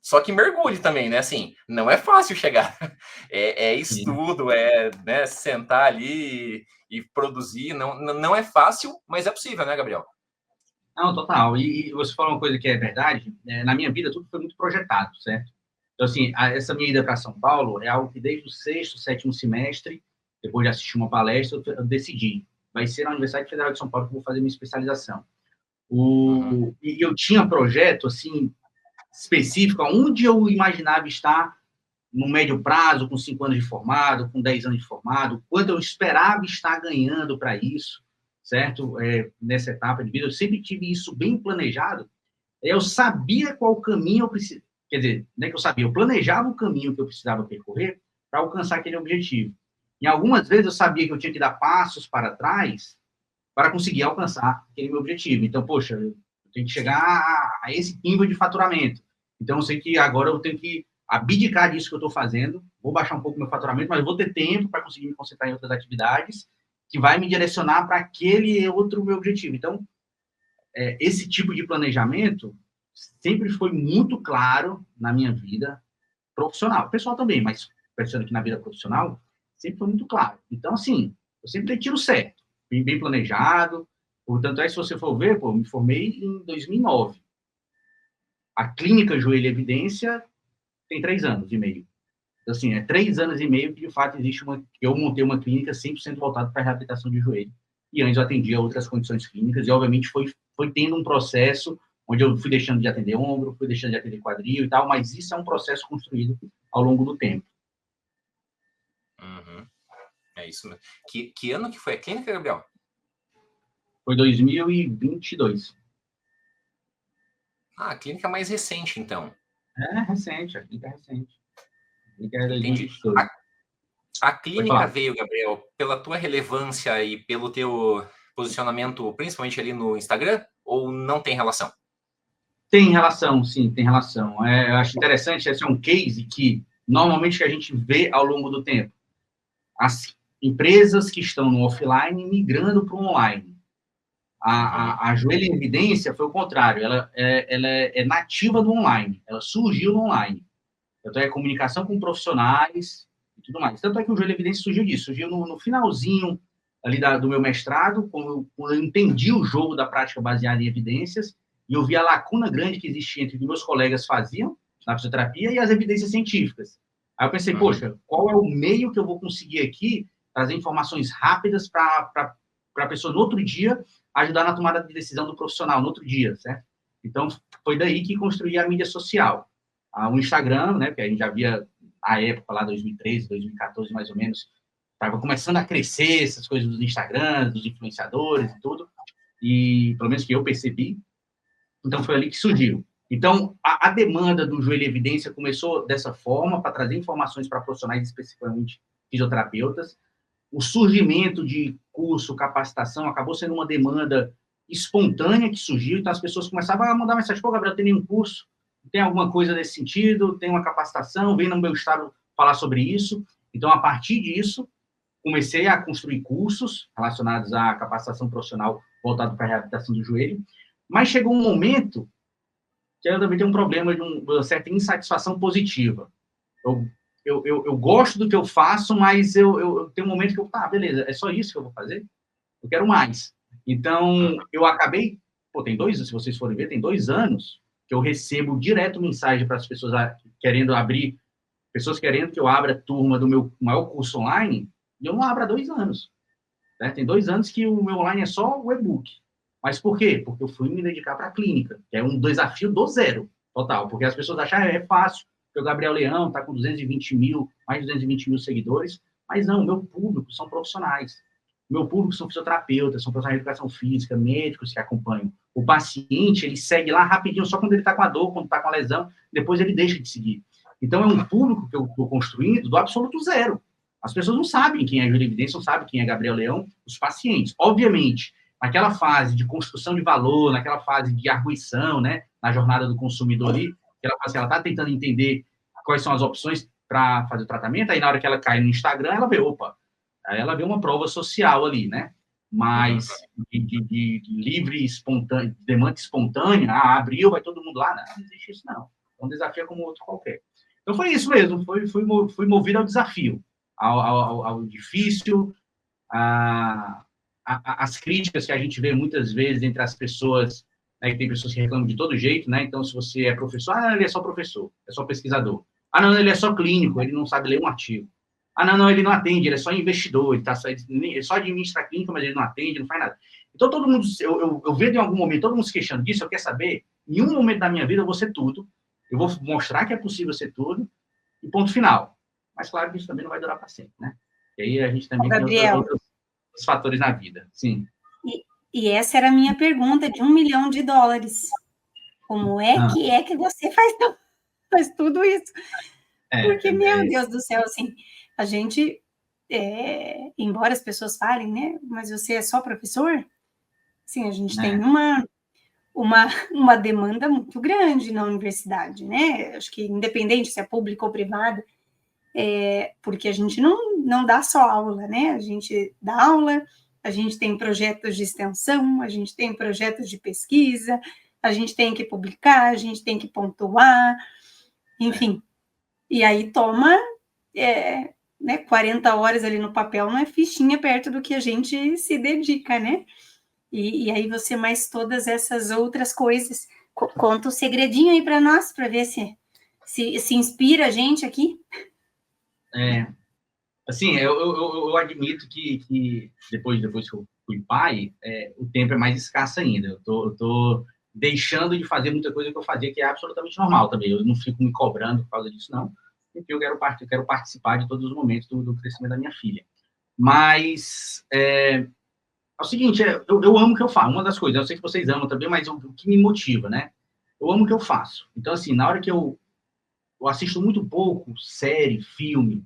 Só que mergulhe também, né? Assim, não é fácil chegar. É estudo, né, sentar ali e produzir. Não é fácil, mas é possível, né, Gabriel? Não, total. E você falou uma coisa que é verdade. Na minha vida, tudo foi muito projetado, certo? Então, assim, essa minha ida para São Paulo é algo que desde o 6º, 7º semestre, depois de assistir uma palestra, eu decidi. Vai ser na Universidade Federal de São Paulo que eu vou fazer minha especialização. E eu tinha projeto, assim, específico, onde eu imaginava estar no médio prazo, com 5 anos de formado, com 10 anos de formado, quanto eu esperava estar ganhando para isso, certo? Nessa etapa de vida, eu sempre tive isso bem planejado. Eu sabia qual caminho eu precisava, quer dizer, não é que eu sabia, eu planejava o caminho que eu precisava percorrer para alcançar aquele objetivo. E algumas vezes eu sabia que eu tinha que dar passos para trás para conseguir alcançar aquele meu objetivo. Então, poxa, eu tenho que chegar a esse nível de faturamento. Então, eu sei que agora eu tenho que abdicar disso que eu estou fazendo, vou baixar um pouco meu faturamento, mas vou ter tempo para conseguir me concentrar em outras atividades que vai me direcionar para aquele outro meu objetivo. Então, esse tipo de planejamento sempre foi muito claro na minha vida profissional. Pessoal também, mas pensando aqui na vida profissional, sempre foi muito claro. Então, assim, eu sempre dei tiro certo, bem planejado. Portanto, se você for ver, me formei em 2009. A clínica Joelho e Evidência tem 3 anos e meio. Então, assim, 3 anos e meio que, de fato, eu montei uma clínica 100% voltada para a reabilitação de joelho. E antes eu atendia outras condições clínicas e, obviamente, foi tendo um processo onde eu fui deixando de atender ombro, fui deixando de atender quadril e tal, mas isso é um processo construído ao longo do tempo. É isso mesmo. Que ano que foi a clínica, Gabriel? Foi 2022. A clínica mais recente, então. Recente, a clínica é recente. A clínica é 2022. A clínica veio, Gabriel, pela tua relevância e pelo teu posicionamento, principalmente ali no Instagram, ou não tem relação? Tem relação, sim, tem relação. Eu acho interessante, esse é um case que normalmente que a gente vê ao longo do tempo? As empresas que estão no offline migrando para o online. A Joelho em Evidência foi o contrário, ela é nativa do online, ela surgiu no online. Então, é comunicação com profissionais e tudo mais. Tanto é que o Joelho em Evidência surgiu disso, surgiu no finalzinho ali do meu mestrado, quando eu entendi o jogo da prática baseada em evidências, e eu vi a lacuna grande que existia entre o que meus colegas faziam na fisioterapia e as evidências científicas. Aí eu pensei, poxa, qual é o meio que eu vou conseguir aqui trazer informações rápidas para a pessoa, no outro dia, ajudar na tomada de decisão do profissional, no outro dia, certo? Então, foi daí que construí a mídia social. O Instagram, né, que a gente já via à época, lá 2013, 2014, mais ou menos, estava começando a crescer essas coisas dos Instagrams, dos influenciadores e tudo, e pelo menos que eu percebi. Então, foi ali que surgiu. Então, a demanda do Joelho em Evidência começou dessa forma, para trazer informações para profissionais, especificamente fisioterapeutas. O surgimento de curso, capacitação, acabou sendo uma demanda espontânea que surgiu, então as pessoas começavam a mandar mensagem, pô, Gabriel, tem nenhum curso? Tem alguma coisa nesse sentido? Tem uma capacitação? Vem no meu estado falar sobre isso. Então, a partir disso, comecei a construir cursos relacionados à capacitação profissional voltado para a reabilitação do joelho, mas chegou um momento que eu também tenho um problema de uma certa insatisfação positiva. Eu gosto do que eu faço, mas eu tenho um momento que eu, beleza, é só isso que eu vou fazer? Eu quero mais. Então, eu acabei, tem 2 anos, se vocês forem ver, tem 2 anos que eu recebo direto mensagem para as pessoas querendo abrir, pessoas querendo que eu abra a turma do meu maior curso online, e eu não abro há 2 anos. Né? Tem 2 anos que o meu online é só o e-book. Mas por quê? Porque eu fui me dedicar para a clínica, que é um desafio do zero, total. Porque as pessoas acham que é fácil, porque o Gabriel Leão está com 220 mil, mais de 220 mil seguidores, mas não, o meu público são profissionais. O meu público são fisioterapeutas, são profissionais de educação física, médicos que acompanham. O paciente, ele segue lá rapidinho, só quando ele está com a dor, quando está com a lesão, depois ele deixa de seguir. Então, é um público que eu estou construindo do absoluto zero. As pessoas não sabem quem é Joelho em Evidência, não sabem quem é Gabriel Leão, os pacientes. Obviamente, naquela fase de construção de valor, naquela fase de arguição, né, na jornada do consumidor ali, ela está tentando entender quais são as opções para fazer o tratamento, aí na hora que ela cai no Instagram, ela vê, aí ela vê uma prova social ali, né? Mas de livre, espontâneo, demanda espontânea, abriu, vai todo mundo lá, não existe isso não. É um desafio como outro qualquer. Então foi isso mesmo, fui movido ao desafio, ao difícil, as críticas que a gente vê muitas vezes entre as pessoas, né, que tem pessoas que reclamam de todo jeito, né? Então, se você é professor, não, ele é só professor, é só pesquisador. Não, ele é só clínico, ele não sabe ler um artigo. Não, ele não atende, ele é só investidor, ele só administra a clínica, mas ele não atende, não faz nada. Então, todo mundo, eu vejo em algum momento, todo mundo se queixando disso, eu quero saber, em um momento da minha vida eu vou ser tudo, eu vou mostrar que é possível ser tudo, e ponto final. Mas, claro que isso também não vai durar para sempre, né? E aí a gente também tem outros fatores na vida, sim. E essa era a minha pergunta de $1 milhão. Como é que você faz tudo isso? Porque, meu Deus do céu, assim, a gente, embora as pessoas falem, né, mas você é só professor? Sim, a gente tem uma demanda muito grande na universidade, né? Acho que independente se é pública ou privada, porque a gente não dá só aula, né? A gente dá aula, a gente tem projetos de extensão, a gente tem projetos de pesquisa, a gente tem que publicar, a gente tem que pontuar, enfim. E aí toma 40 horas ali no papel, não é fichinha perto do que a gente se dedica, né? E aí você mais todas essas outras coisas. Conta o segredinho aí para nós, para ver se inspira a gente aqui. Assim, eu admito que depois que eu fui pai, o tempo é mais escasso ainda. Eu tô deixando de fazer muita coisa que eu fazia, que é absolutamente normal também. Eu não fico me cobrando por causa disso, não. Porque eu quero participar de todos os momentos do crescimento da minha filha. Mas é o seguinte, eu amo o que eu faço. Uma das coisas, eu sei que vocês amam também, mas o que me motiva, né? Eu amo o que eu faço. Então, assim, na hora que eu assisto muito pouco série, filme,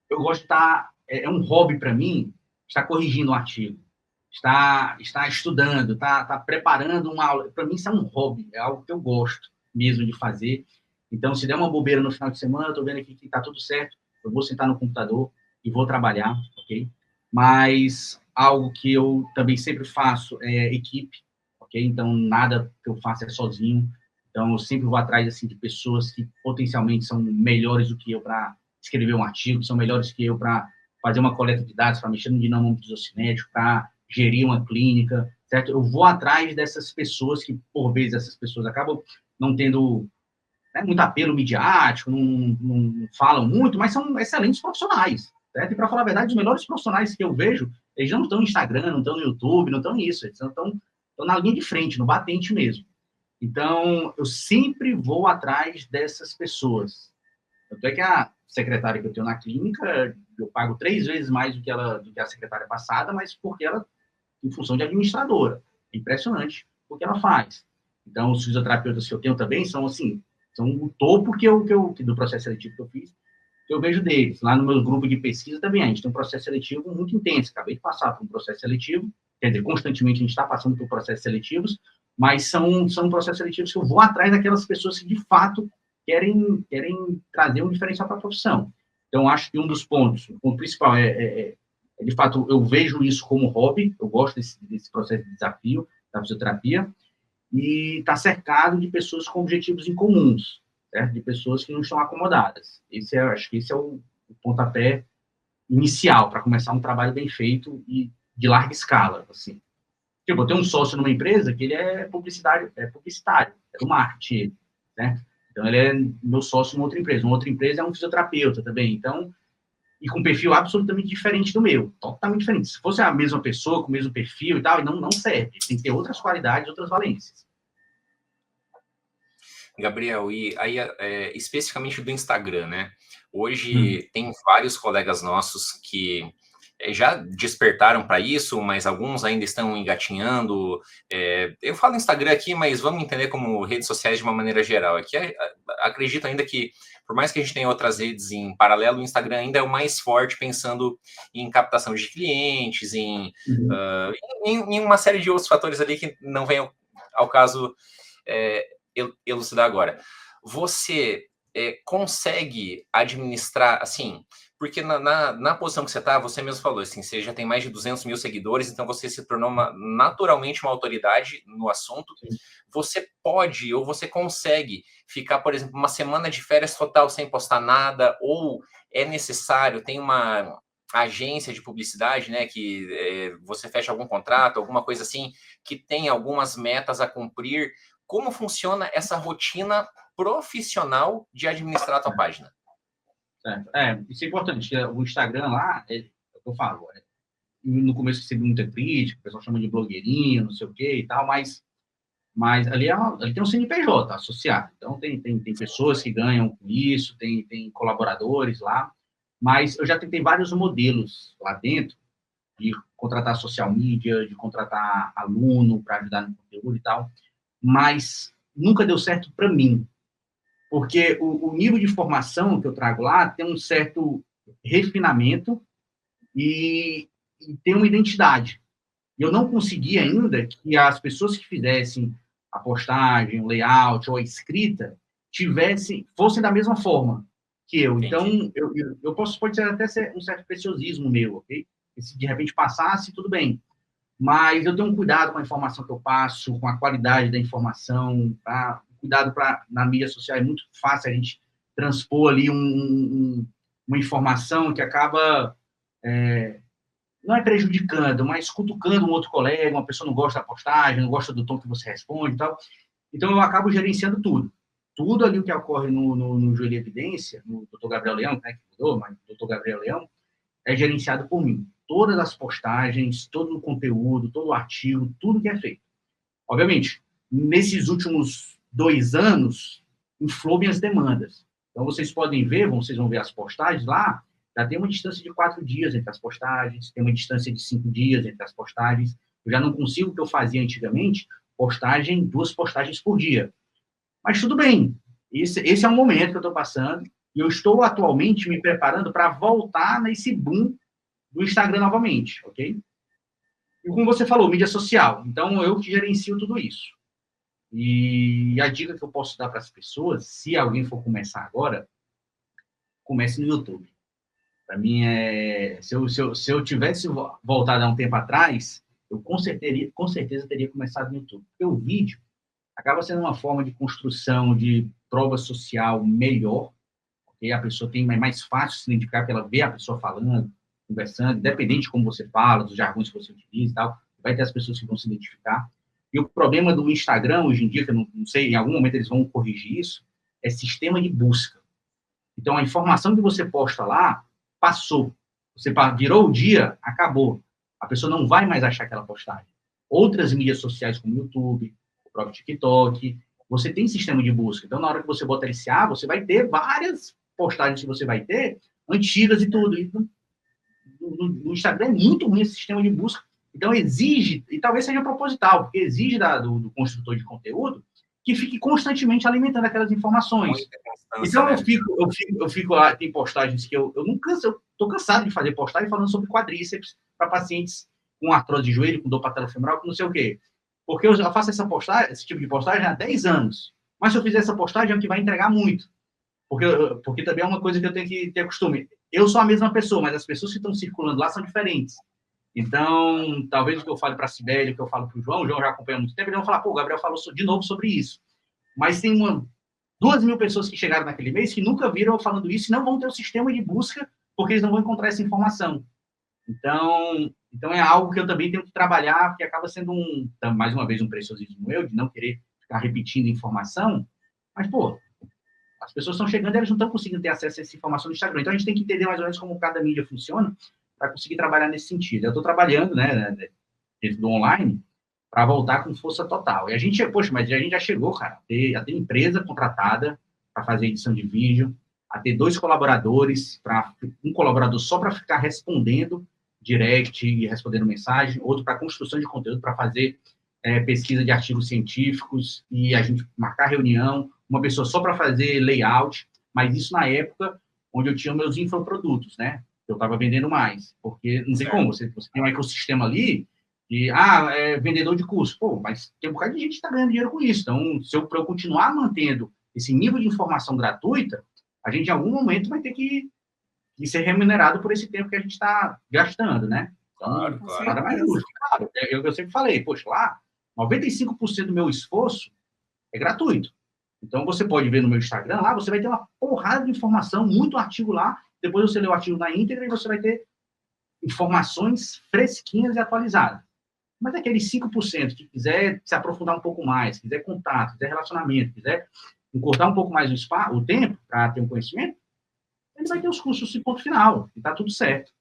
eu gosto de estar... É um hobby para mim estar corrigindo um artigo, estar estudando, estar preparando uma aula. Para mim, isso é um hobby, é algo que eu gosto mesmo de fazer. Então, se der uma bobeira no final de semana, eu estou vendo aqui que está tudo certo, eu vou sentar no computador e vou trabalhar, ok? Mas algo que eu também sempre faço é equipe, ok? Então, nada que eu faço é sozinho. Então, eu sempre vou atrás, assim, de pessoas que potencialmente são melhores do que eu para escrever um artigo, são melhores que eu para fazer uma coleta de dados, para mexer no dinâmico isocinético, para gerir uma clínica, certo? Eu vou atrás dessas pessoas que, por vezes, essas pessoas acabam não tendo, né, muito apelo midiático, não falam muito, mas são excelentes profissionais, certo? E, para falar a verdade, os melhores profissionais que eu vejo, eles não estão no Instagram, não estão no YouTube, não estão nisso, eles estão na linha de frente, no batente mesmo. Então, eu sempre vou atrás dessas pessoas. Tanto é que a secretária que eu tenho na clínica, eu pago 3 vezes mais do que a secretária passada, mas porque ela, em função de administradora. É impressionante o que ela faz. Então, os fisioterapeutas que eu tenho também são, assim, são o topo do processo seletivo que eu fiz, que eu vejo deles. Lá no meu grupo de pesquisa também, a gente tem um processo seletivo muito intenso. Acabei de passar por um processo seletivo, quer dizer, constantemente a gente está passando por processos seletivos, mas são processos seletivos que eu vou atrás daquelas pessoas que, de fato, querem trazer um diferencial para a profissão. Então, acho que um dos pontos, o ponto principal de fato, eu vejo isso como hobby, eu gosto desse processo de desafio da fisioterapia, e está cercado de pessoas com objetivos em comuns, certo? De pessoas que não estão acomodadas. Acho que esse é o pontapé inicial para começar um trabalho bem feito e de larga escala, assim. Tipo, eu tenho um sócio numa empresa que ele é publicitário, é do marketing, né? Então, ele é meu sócio numa outra empresa. Uma outra empresa é um fisioterapeuta também. Então, e com um perfil absolutamente diferente do meu, totalmente diferente. Se fosse a mesma pessoa, com o mesmo perfil e tal, não serve. Tem que ter outras qualidades, outras valências. Gabriel, e aí, especificamente do Instagram, né? Hoje tem vários colegas nossos que já despertaram para isso, mas alguns ainda estão engatinhando. Eu falo Instagram aqui, mas vamos entender como redes sociais de uma maneira geral. Aqui acredito ainda que, por mais que a gente tenha outras redes em paralelo, o Instagram ainda é o mais forte, pensando em captação de clientes, em uma série de outros fatores ali que não vem ao caso elucidar agora. Você consegue administrar, assim, porque na posição que você está, você mesmo falou, assim, você já tem mais de 200 mil seguidores, então você se tornou naturalmente uma autoridade no assunto. Sim. Você pode ou você consegue ficar, por exemplo, uma semana de férias total sem postar nada, ou é necessário, tem uma agência de publicidade, né, que você fecha algum contrato, alguma coisa assim, que tem algumas metas a cumprir. Como funciona essa rotina profissional de administrar a tua página? Certo. Isso é importante. O Instagram lá, é o que eu falo, no começo recebi muita crítica, o pessoal chama de blogueirinho, não sei o quê e tal, mas ali, ali tem um CNPJ associado. Então, tem pessoas que ganham com isso, tem colaboradores lá, mas eu já tentei vários modelos lá dentro, de contratar social media, de contratar aluno para ajudar no conteúdo e tal, mas nunca deu certo para mim, porque o nível de formação que eu trago lá tem um certo refinamento e tem uma identidade. Eu não consegui ainda que as pessoas que fizessem a postagem, o layout ou a escrita fossem da mesma forma que eu. Então, pode ser até um certo preciosismo meu, ok? E se de repente passasse, tudo bem. Mas eu tenho um cuidado com a informação que eu passo, com a qualidade da informação, tá? Cuidado na mídia social, é muito fácil a gente transpor ali uma informação que acaba, não é prejudicando, mas cutucando um outro colega, uma pessoa não gosta da postagem, não gosta do tom que você responde e tal. Então, eu acabo gerenciando tudo. Tudo ali o que ocorre no Joelho Evidência, no Dr. Gabriel Leão, né, que mudou, mas o Dr. Gabriel Leão, é gerenciado por mim. Todas as postagens, todo o conteúdo, todo o artigo, tudo que é feito. Obviamente, nesses últimos 2 anos, inflou minhas demandas. Então, vocês podem ver, vocês vão ver as postagens lá, já tem uma distância de 4 dias entre as postagens, tem uma distância de 5 dias entre as postagens. Eu já não consigo o que eu fazia antigamente, 2 postagens por dia. Mas tudo bem, esse é um momento que eu estou passando, e eu estou atualmente me preparando para voltar nesse boom do Instagram novamente, ok? E como você falou, mídia social. Então, eu que gerencio tudo isso. E a dica que eu posso dar para as pessoas, se alguém for começar agora, comece no YouTube. Para mim, se eu tivesse voltado há um tempo atrás, eu com certeza teria começado no YouTube. Porque o vídeo acaba sendo uma forma de construção de prova social melhor, porque a pessoa é mais fácil se identificar, porque ela vê a pessoa falando, conversando, independente de como você fala, dos jargões que você utiliza e tal, vai ter as pessoas que vão se identificar. E o problema do Instagram, hoje em dia, que eu não sei, em algum momento eles vão corrigir isso, é sistema de busca. Então, a informação que você posta lá, passou. Você virou o dia, acabou. A pessoa não vai mais achar aquela postagem. Outras mídias sociais, como o YouTube, o próprio TikTok, você tem sistema de busca. Então, na hora que você bota LCA, você vai ter várias postagens que você vai ter, antigas e tudo. E no Instagram é muito ruim esse sistema de busca. Então, exige, e talvez seja proposital, porque exige do construtor de conteúdo que fique constantemente alimentando aquelas informações. Então, né? eu fico lá, tem postagens que eu estou cansado de fazer postagem falando sobre quadríceps para pacientes com artrose de joelho, com dor patelofemoral, com não sei o quê. Porque eu já faço esse tipo de postagem há 10 anos. Mas se eu fizer essa postagem, é o que vai entregar muito. Porque também é uma coisa que eu tenho que ter costume. Eu sou a mesma pessoa, mas as pessoas que estão circulando lá são diferentes. Então, talvez o que eu falo para a Sibeli, o que eu falo para o João já acompanha há muito tempo, eles vão falar, pô, o Gabriel falou de novo sobre isso. Mas tem 2.000 pessoas que chegaram naquele mês que nunca viram eu falando isso e não vão ter o sistema de busca porque eles não vão encontrar essa informação. Então é algo que eu também tenho que trabalhar, porque acaba sendo mais uma vez, um preciosismo meu, de não querer ficar repetindo informação, mas, pô, as pessoas estão chegando e elas não estão conseguindo ter acesso a essa informação no Instagram. Então, a gente tem que entender mais ou menos como cada mídia funciona para conseguir trabalhar nesse sentido. Eu estou trabalhando, né, dentro do online, para voltar com força total. E a gente, mas a gente já chegou, cara, a ter empresa contratada para fazer edição de vídeo, a ter 2 colaboradores, um colaborador só para ficar respondendo direct e respondendo mensagem, outro para construção de conteúdo, para fazer pesquisa de artigos científicos e a gente marcar reunião, uma pessoa só para fazer layout, mas isso na época onde eu tinha meus infoprodutos, né? Eu estava vendendo mais, porque não tem como, você tem um ecossistema ali e, vendedor de curso. Pô, mas tem um bocado de gente que está ganhando dinheiro com isso. Então, para eu continuar mantendo esse nível de informação gratuita, a gente, em algum momento, vai ter que ser remunerado por esse tempo que a gente está gastando, né? Então, claro. Nada mais justo. Claro, eu sempre falei, poxa, lá, 95% do meu esforço é gratuito. Então, você pode ver no meu Instagram, lá você vai ter uma porrada de informação, muito artigo lá, depois você lê o artigo na íntegra e você vai ter informações fresquinhas e atualizadas. Mas aqueles 5% que quiser se aprofundar um pouco mais, quiser contato, quiser relacionamento, quiser encurtar um pouco mais o tempo para ter um conhecimento, ele vai ter os cursos de ponto final, e está tudo certo.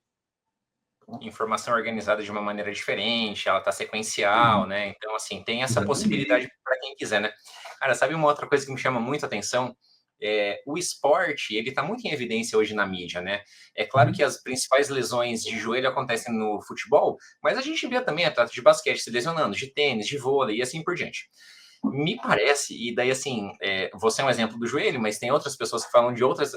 Informação organizada de uma maneira diferente, ela está sequencial, né? Então, assim, tem essa possibilidade para quem quiser, né? Cara, sabe uma outra coisa que me chama muito a atenção? O esporte, ele está muito em evidência hoje na mídia, né? É claro que as principais lesões de joelho acontecem no futebol, mas a gente vê também atletas de basquete se lesionando, de tênis, de vôlei e assim por diante. Me parece, e daí assim, você é um exemplo do joelho, mas tem outras pessoas que falam de outras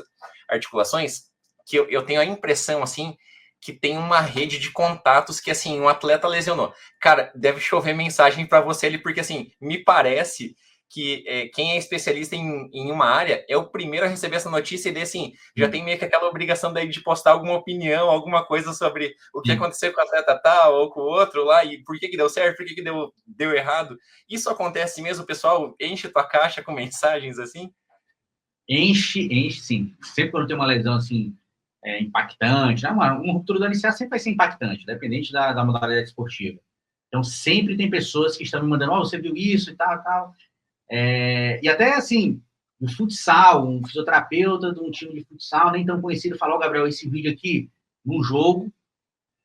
articulações, que eu tenho a impressão, assim, que tem uma rede de contatos que, assim, um atleta lesionou. Cara, deve chover mensagem para você ali, porque, assim, me parece que quem é especialista em uma área é o primeiro a receber essa notícia e daí, assim, já tem meio que aquela obrigação daí de postar alguma opinião, alguma coisa sobre o que aconteceu com o atleta tal ou com o outro lá e por que deu certo, por que deu errado. Isso acontece mesmo, o pessoal enche tua caixa com mensagens assim? Enche, sim. Sempre quando tem uma lesão, assim, impactante, né? Uma ruptura da LCA sempre vai ser impactante, dependente da modalidade esportiva. Então, sempre tem pessoas que estão me mandando, você viu isso e tal. E até, assim, no futsal, um fisioterapeuta de um time de futsal, nem tão conhecido, falou, Gabriel, esse vídeo aqui, num jogo,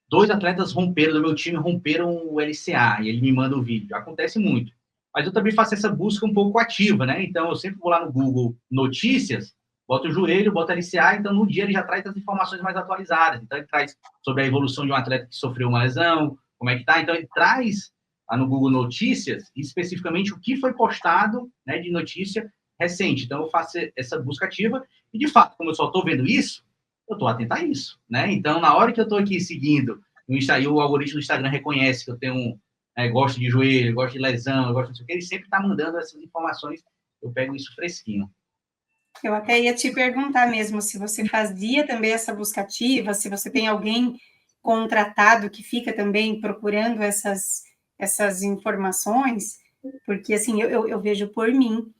2 atletas do meu time romperam o LCA, e ele me manda o vídeo. Acontece muito. Mas eu também faço essa busca um pouco ativa, né? Então, eu sempre vou lá no Google Notícias, boto o joelho, boto LCA, então no dia ele já traz as informações mais atualizadas. Então, ele traz sobre a evolução de um atleta que sofreu uma lesão, como é que tá. Então, ele traz lá no Google Notícias, especificamente o que foi postado, né, de notícia recente. Então, eu faço essa busca ativa e, de fato, como eu só estou vendo isso, eu estou atento a isso, né? Então, na hora que eu estou aqui seguindo, o algoritmo do Instagram reconhece que eu tenho gosto de joelho, gosto de lesão, gosto de... Ele sempre está mandando essas informações, eu pego isso fresquinho. Eu até ia te perguntar mesmo se você fazia também essa busca ativa, se você tem alguém contratado que fica também procurando essas informações, porque, assim, eu vejo por mim,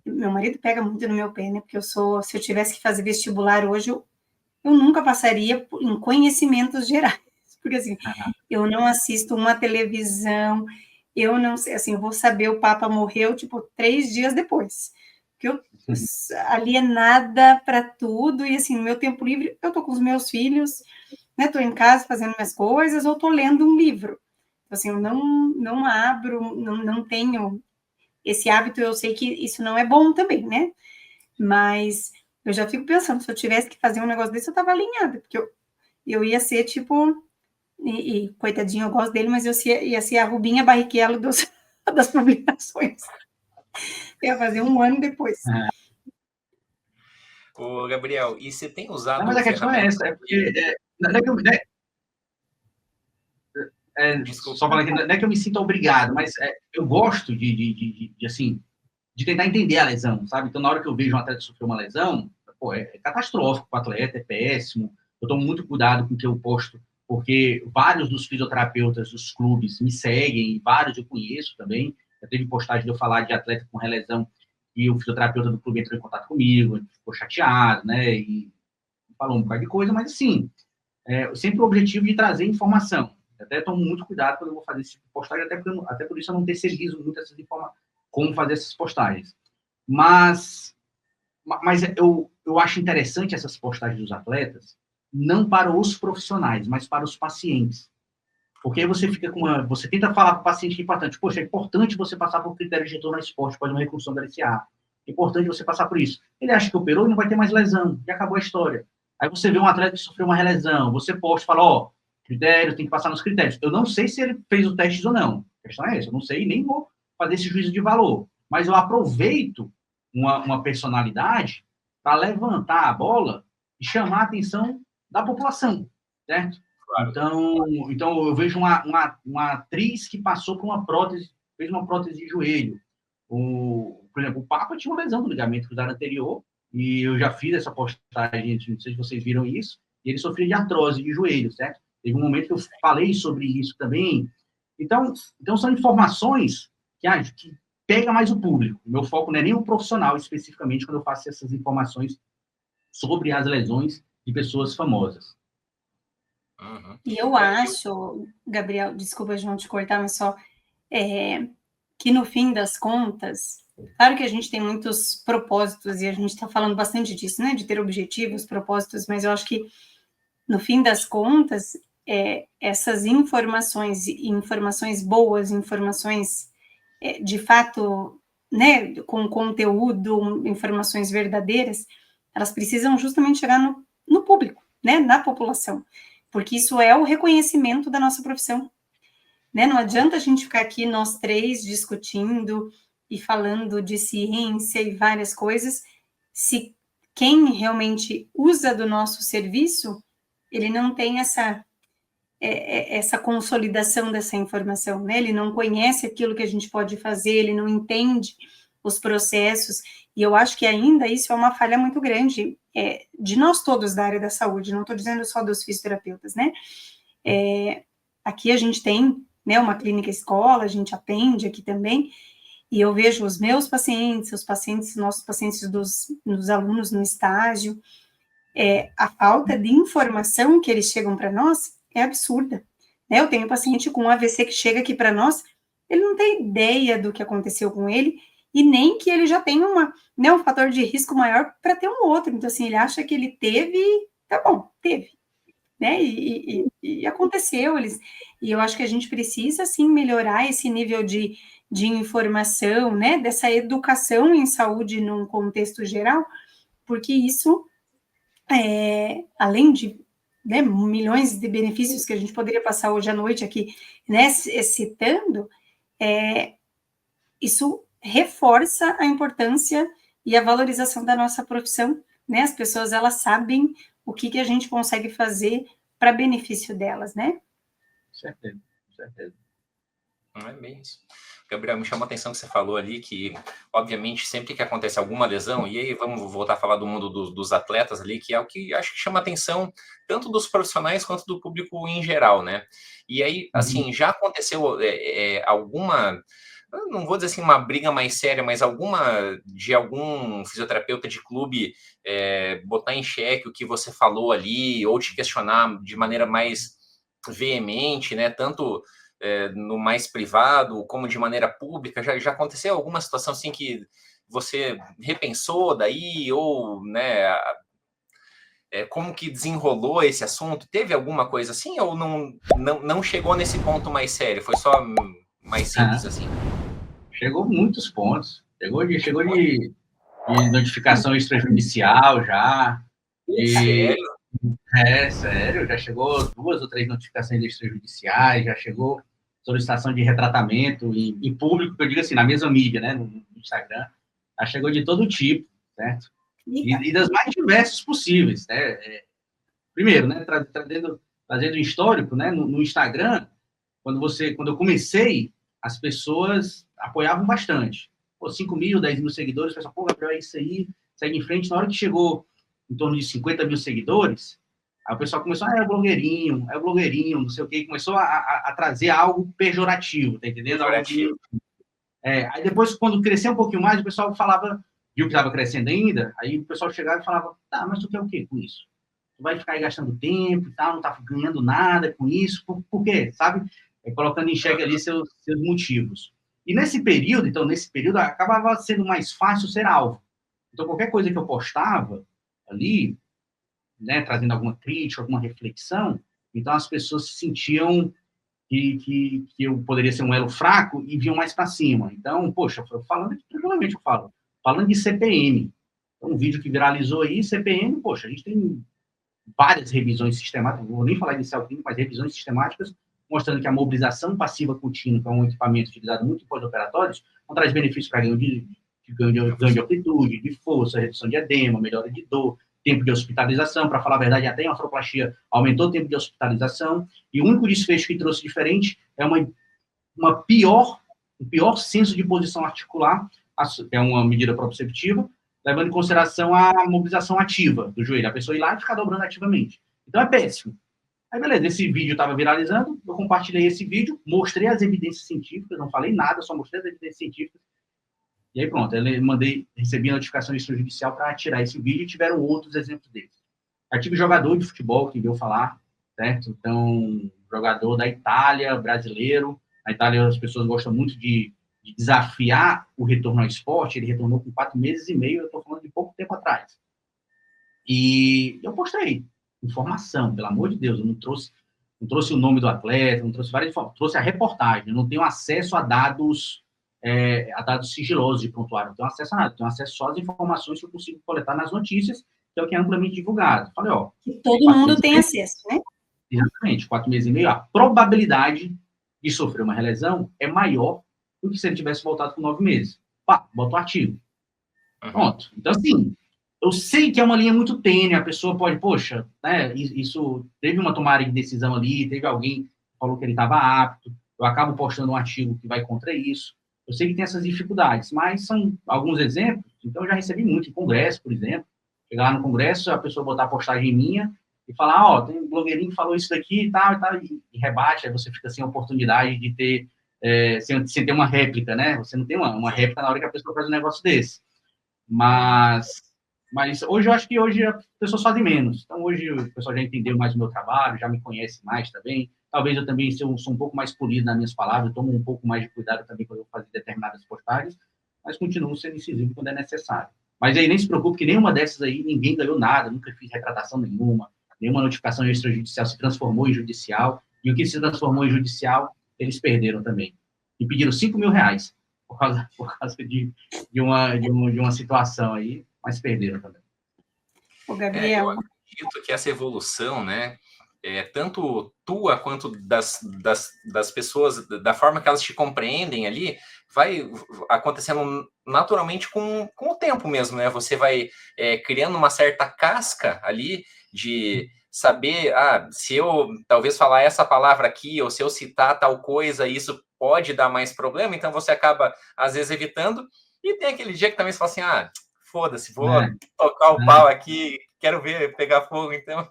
meu marido pega muito no meu pé, né, porque se eu tivesse que fazer vestibular hoje, eu nunca passaria em conhecimentos gerais, porque, assim, eu não assisto uma televisão, eu não sei, assim, eu vou saber o Papa morreu, tipo, 3 dias depois, porque eu alienada para tudo, e, assim, no meu tempo livre, eu tô com os meus filhos, né, tô em casa fazendo minhas coisas, ou tô lendo um livro, então, assim, eu não abro, não tenho esse hábito, eu sei que isso não é bom também, né, mas eu já fico pensando, se eu tivesse que fazer um negócio desse, eu tava alinhada, porque eu ia ser, tipo, e coitadinho, eu gosto dele, mas ia ser a Rubinha Barrichello das publicações. Eu ia fazer 1 ano depois. Ô, Gabriel, e você tem Não, usado mas a questão é essa, porque Desculpa. só falando aqui, não é que eu me sinta obrigado, mas eu gosto assim, de tentar entender a lesão, sabe? Então, na hora que eu vejo um atleta sofrer uma lesão, pô, é catastrófico para o atleta, é péssimo. Eu tomo muito cuidado com o que eu posto, porque vários dos fisioterapeutas dos clubes me seguem, vários eu conheço também. Já teve postagem de eu falar de atleta com relesão e o fisioterapeuta do clube entrou em contato comigo, ficou chateado, né? E falou um bocado de coisa, mas assim, sempre o objetivo de trazer informação. Eu até tomo muito cuidado quando eu vou fazer esse tipo de postagem, até por isso eu não terceirizo muito essas informações, como fazer essas postagens. Mas eu acho interessante essas postagens dos atletas, não para os profissionais, mas para os pacientes. Porque aí você fica você tenta falar para o paciente que é importante. Poxa, é importante você passar por critério de retorno ao esporte, pode uma recursão da LCA. É importante você passar por isso. Ele acha que operou e não vai ter mais lesão, e acabou a história. Aí você vê um atleta que sofreu uma relesão, você posta e fala, critério, tem que passar nos critérios. Eu não sei se ele fez o teste ou não. A questão é essa, eu não sei, nem vou fazer esse juízo de valor. Mas eu aproveito uma personalidade para levantar a bola e chamar a atenção da população, certo? Claro. Então eu vejo uma atriz que passou por uma prótese, fez uma prótese de joelho. Por exemplo, o Papa tinha uma lesão do ligamento cruzado anterior, e eu já fiz essa postagem, não sei se vocês viram isso, e ele sofria de artrose de joelho, certo? Teve um momento que eu falei sobre isso também. Então são informações que pega mais o público. O meu foco não é nem o profissional, especificamente, quando eu faço essas informações sobre as lesões de pessoas famosas. Uhum. E eu acho, Gabriel, desculpa, João, te cortar, mas só que no fim das contas, claro que a gente tem muitos propósitos, e a gente está falando bastante disso, né, de ter objetivos, propósitos, mas eu acho que no fim das contas, essas informações boas, informações de fato, né, com conteúdo, informações verdadeiras, elas precisam justamente chegar no público, né, na população, porque isso é o reconhecimento da nossa profissão, né? Não adianta a gente ficar aqui, nós três, discutindo e falando de ciência e várias coisas, se quem realmente usa do nosso serviço, ele não tem essa consolidação dessa informação, né? Ele não conhece aquilo que a gente pode fazer, ele não entende os processos, e eu acho que ainda isso é uma falha muito grande de nós todos da área da saúde, não estou dizendo só dos fisioterapeutas, né? Aqui a gente tem, né, uma clínica escola, a gente atende aqui também, e eu vejo os meus pacientes, nossos pacientes dos alunos no estágio, a falta de informação que eles chegam para nós é absurda, né? Eu tenho paciente com AVC que chega aqui para nós, ele não tem ideia do que aconteceu com ele, e nem que ele já tem um fator de risco maior para ter um outro, então assim, ele acha que ele teve, tá bom, teve, né, e aconteceu, e eu acho que a gente precisa, sim, melhorar esse nível de informação, né, dessa educação em saúde num contexto geral, porque isso, além de, né, milhões de benefícios que a gente poderia passar hoje à noite aqui, né, citando, isso reforça a importância e a valorização da nossa profissão, né, as pessoas, elas sabem o que a gente consegue fazer para benefício delas, né? Certeza, certeza. Não é bem isso. Gabriel, me chamou a atenção que você falou ali que, obviamente, sempre que acontece alguma lesão, e aí vamos voltar a falar do mundo dos atletas ali, que é o que acho que chama a atenção tanto dos profissionais quanto do público em geral, né? E aí, assim, já aconteceu alguma, não vou dizer assim uma briga mais séria, mas algum fisioterapeuta de clube botar em xeque o que você falou ali, ou te questionar de maneira mais veemente, né? Tanto no mais privado, como de maneira pública? Já aconteceu alguma situação assim que você repensou daí, ou, né, como que desenrolou esse assunto? Teve alguma coisa assim, ou não chegou nesse ponto mais sério? Foi só mais simples assim? Chegou muitos pontos. Chegou de notificação extrajudicial já, de Sério? sério, já chegou 2 ou 3 notificações extrajudiciais, já chegou solicitação de retratamento em público, que eu digo assim, na mesma mídia, né, no Instagram, já chegou de todo tipo, certo? E das mais diversas possíveis, né? Primeiro, né, trazendo um histórico, né, no Instagram, quando eu comecei, as pessoas apoiavam bastante. Pô, 5 mil, 10 mil seguidores, o pessoal, pô, Gabriel, é isso aí, segue em frente. Na hora que chegou em torno de 50 mil seguidores, aí o pessoal começou, é o blogueirinho, não sei o quê, e começou a trazer algo pejorativo, tá entendendo? Pejorativo. Aí depois, quando cresceu um pouquinho mais, o pessoal falava, viu que estava crescendo ainda, aí o pessoal chegava e falava, tá, mas tu quer o quê com isso? Tu vai ficar aí gastando tempo e tal, não tá ganhando nada com isso, por quê? Sabe? Colocando em xeque ali seus motivos. E nesse período, acabava sendo mais fácil ser alvo. Então, qualquer coisa que eu postava ali, né, trazendo alguma crítica, alguma reflexão, então as pessoas se sentiam que eu poderia ser um elo fraco e vinham mais para cima. Então, poxa, falando aqui tranquilamente, falando de CPM, então, um vídeo que viralizou aí, CPM, poxa, a gente tem várias revisões sistemáticas, não vou nem falar inicial clínico, mas revisões sistemáticas, mostrando que a mobilização passiva contínua, que é um equipamento utilizado muito em pós-operatórios, não traz benefícios para ganho de amplitude, de força, redução de edema, melhora de dor, tempo de hospitalização, para falar a verdade, até em artroplastia aumentou o tempo de hospitalização, e o único desfecho que trouxe diferente é um pior senso de posição articular, que é uma medida proprioceptiva, levando em consideração a mobilização ativa do joelho, a pessoa ir lá e ficar dobrando ativamente. Então é péssimo. Aí, beleza, esse vídeo estava viralizando, eu compartilhei esse vídeo, mostrei as evidências científicas, não falei nada, só mostrei as evidências científicas, e aí pronto, recebi a notificação extrajudicial para tirar esse vídeo e tiveram outros exemplos deles. Eu tive jogador de futebol que veio falar, certo? Então, jogador da Itália, brasileiro, na Itália as pessoas gostam muito de desafiar o retorno ao esporte, ele retornou com 4 meses e meio, eu estou falando de pouco tempo atrás. E eu postei informação, pelo amor de Deus, eu não trouxe o nome do atleta, não trouxe várias informações, trouxe a reportagem, eu não tenho acesso a dados sigilosos de prontuário, não tenho acesso a nada, tenho acesso só às informações que eu consigo coletar nas notícias, que é o que é amplamente divulgado. Falei, ó... Que todo mundo tem acesso, né? Exatamente, 4 meses e meio, a probabilidade de sofrer uma relesão é maior do que se ele tivesse voltado com 9 meses. Pá, bota o artigo. Pronto. Então, assim, eu sei que é uma linha muito tênue, a pessoa pode, poxa, né, isso teve uma tomada de decisão ali, teve alguém que falou que ele estava apto, eu acabo postando um artigo que vai contra isso. Eu sei que tem essas dificuldades, mas são alguns exemplos. Então, eu já recebi muito em congresso, por exemplo. Chegar no congresso, a pessoa botar a postagem minha e falar, ó, tem um blogueirinho que falou isso daqui e tal, e rebate, aí você fica sem oportunidade de ter, sem ter uma réplica, né? Você não tem uma réplica na hora que a pessoa faz um negócio desse. Mas hoje eu acho que hoje as pessoas fazem menos. Então, hoje o pessoal já entendeu mais o meu trabalho, já me conhece mais também. Talvez eu também sou um pouco mais polido nas minhas palavras, tomo um pouco mais de cuidado também quando eu vou fazer determinadas postagens, mas continuo sendo incisivo quando é necessário. Mas aí nem se preocupe que nenhuma dessas aí ninguém ganhou nada, nunca fiz retratação nenhuma notificação extrajudicial se transformou em judicial, e o que se transformou em judicial, eles perderam também. E pediram 5 mil reais por causa de uma situação aí, mas perderam também. Ô, Gabriel. Eu acredito que essa evolução, né, tanto tua quanto das pessoas, da forma que elas te compreendem ali, vai acontecendo naturalmente com o tempo mesmo, né? Você vai criando uma certa casca ali de saber, se eu talvez falar essa palavra aqui, ou se eu citar tal coisa, isso pode dar mais problema, então você acaba, às vezes, evitando. E tem aquele dia que também você fala assim, foda-se, vou tocar o pau aqui, quero ver pegar fogo, então.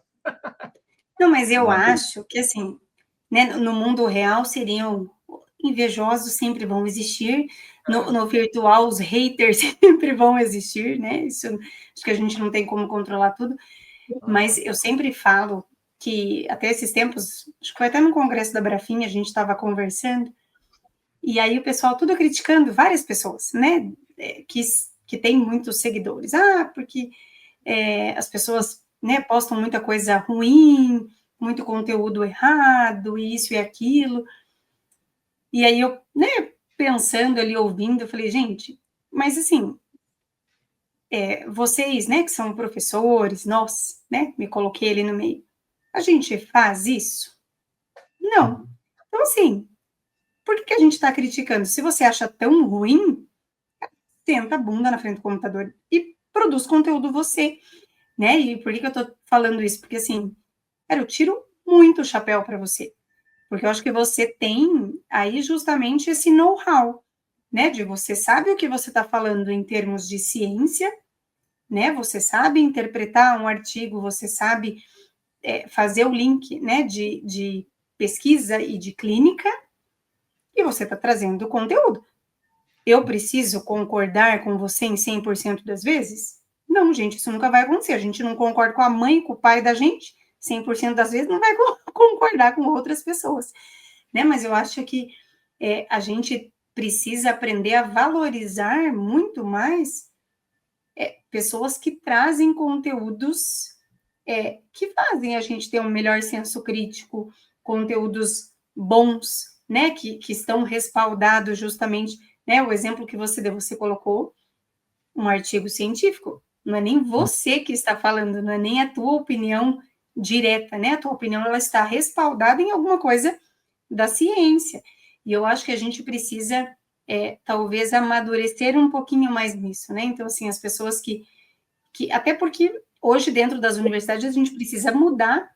Não, mas eu acho que, assim, né, no mundo real seriam invejosos, sempre vão existir, no virtual os haters sempre vão existir, né, isso, acho que a gente não tem como controlar tudo, mas eu sempre falo que, até esses tempos, acho que foi até no congresso da Brafinha, a gente estava conversando, e aí o pessoal tudo criticando, várias pessoas, né, que tem muitos seguidores, porque as pessoas, né, postam muita coisa ruim, muito conteúdo errado, isso e aquilo, e aí eu, né, pensando ali, ouvindo, eu falei, gente, mas assim, vocês, né, que são professores, nós, né, me coloquei ali no meio, a gente faz isso? Não. Então, assim, por que a gente está criticando? Se você acha tão ruim, senta a bunda na frente do computador e produz conteúdo você, né? E por que eu tô falando isso? Porque, assim, cara, eu tiro muito o chapéu para você, porque eu acho que você tem aí justamente esse know-how, né? De você sabe o que você está falando em termos de ciência, né? Você sabe interpretar um artigo, você sabe fazer o link, né? De pesquisa e de clínica, e você está trazendo o conteúdo. Eu preciso concordar com você em 100% das vezes? Não, gente, isso nunca vai acontecer. A gente não concorda com a mãe, com o pai da gente, 100% das vezes não vai concordar com outras pessoas, né? Mas eu acho que a gente precisa aprender a valorizar muito mais pessoas que trazem conteúdos que fazem a gente ter um melhor senso crítico, conteúdos bons, né? Que estão respaldados justamente, né? O exemplo que você deu, você colocou um artigo científico, não é nem você que está falando, não é nem a tua opinião direta, né? A tua opinião, ela está respaldada em alguma coisa da ciência. E eu acho que a gente precisa, talvez, amadurecer um pouquinho mais nisso, né? Então, assim, as pessoas que até porque hoje, dentro das universidades, a gente precisa mudar,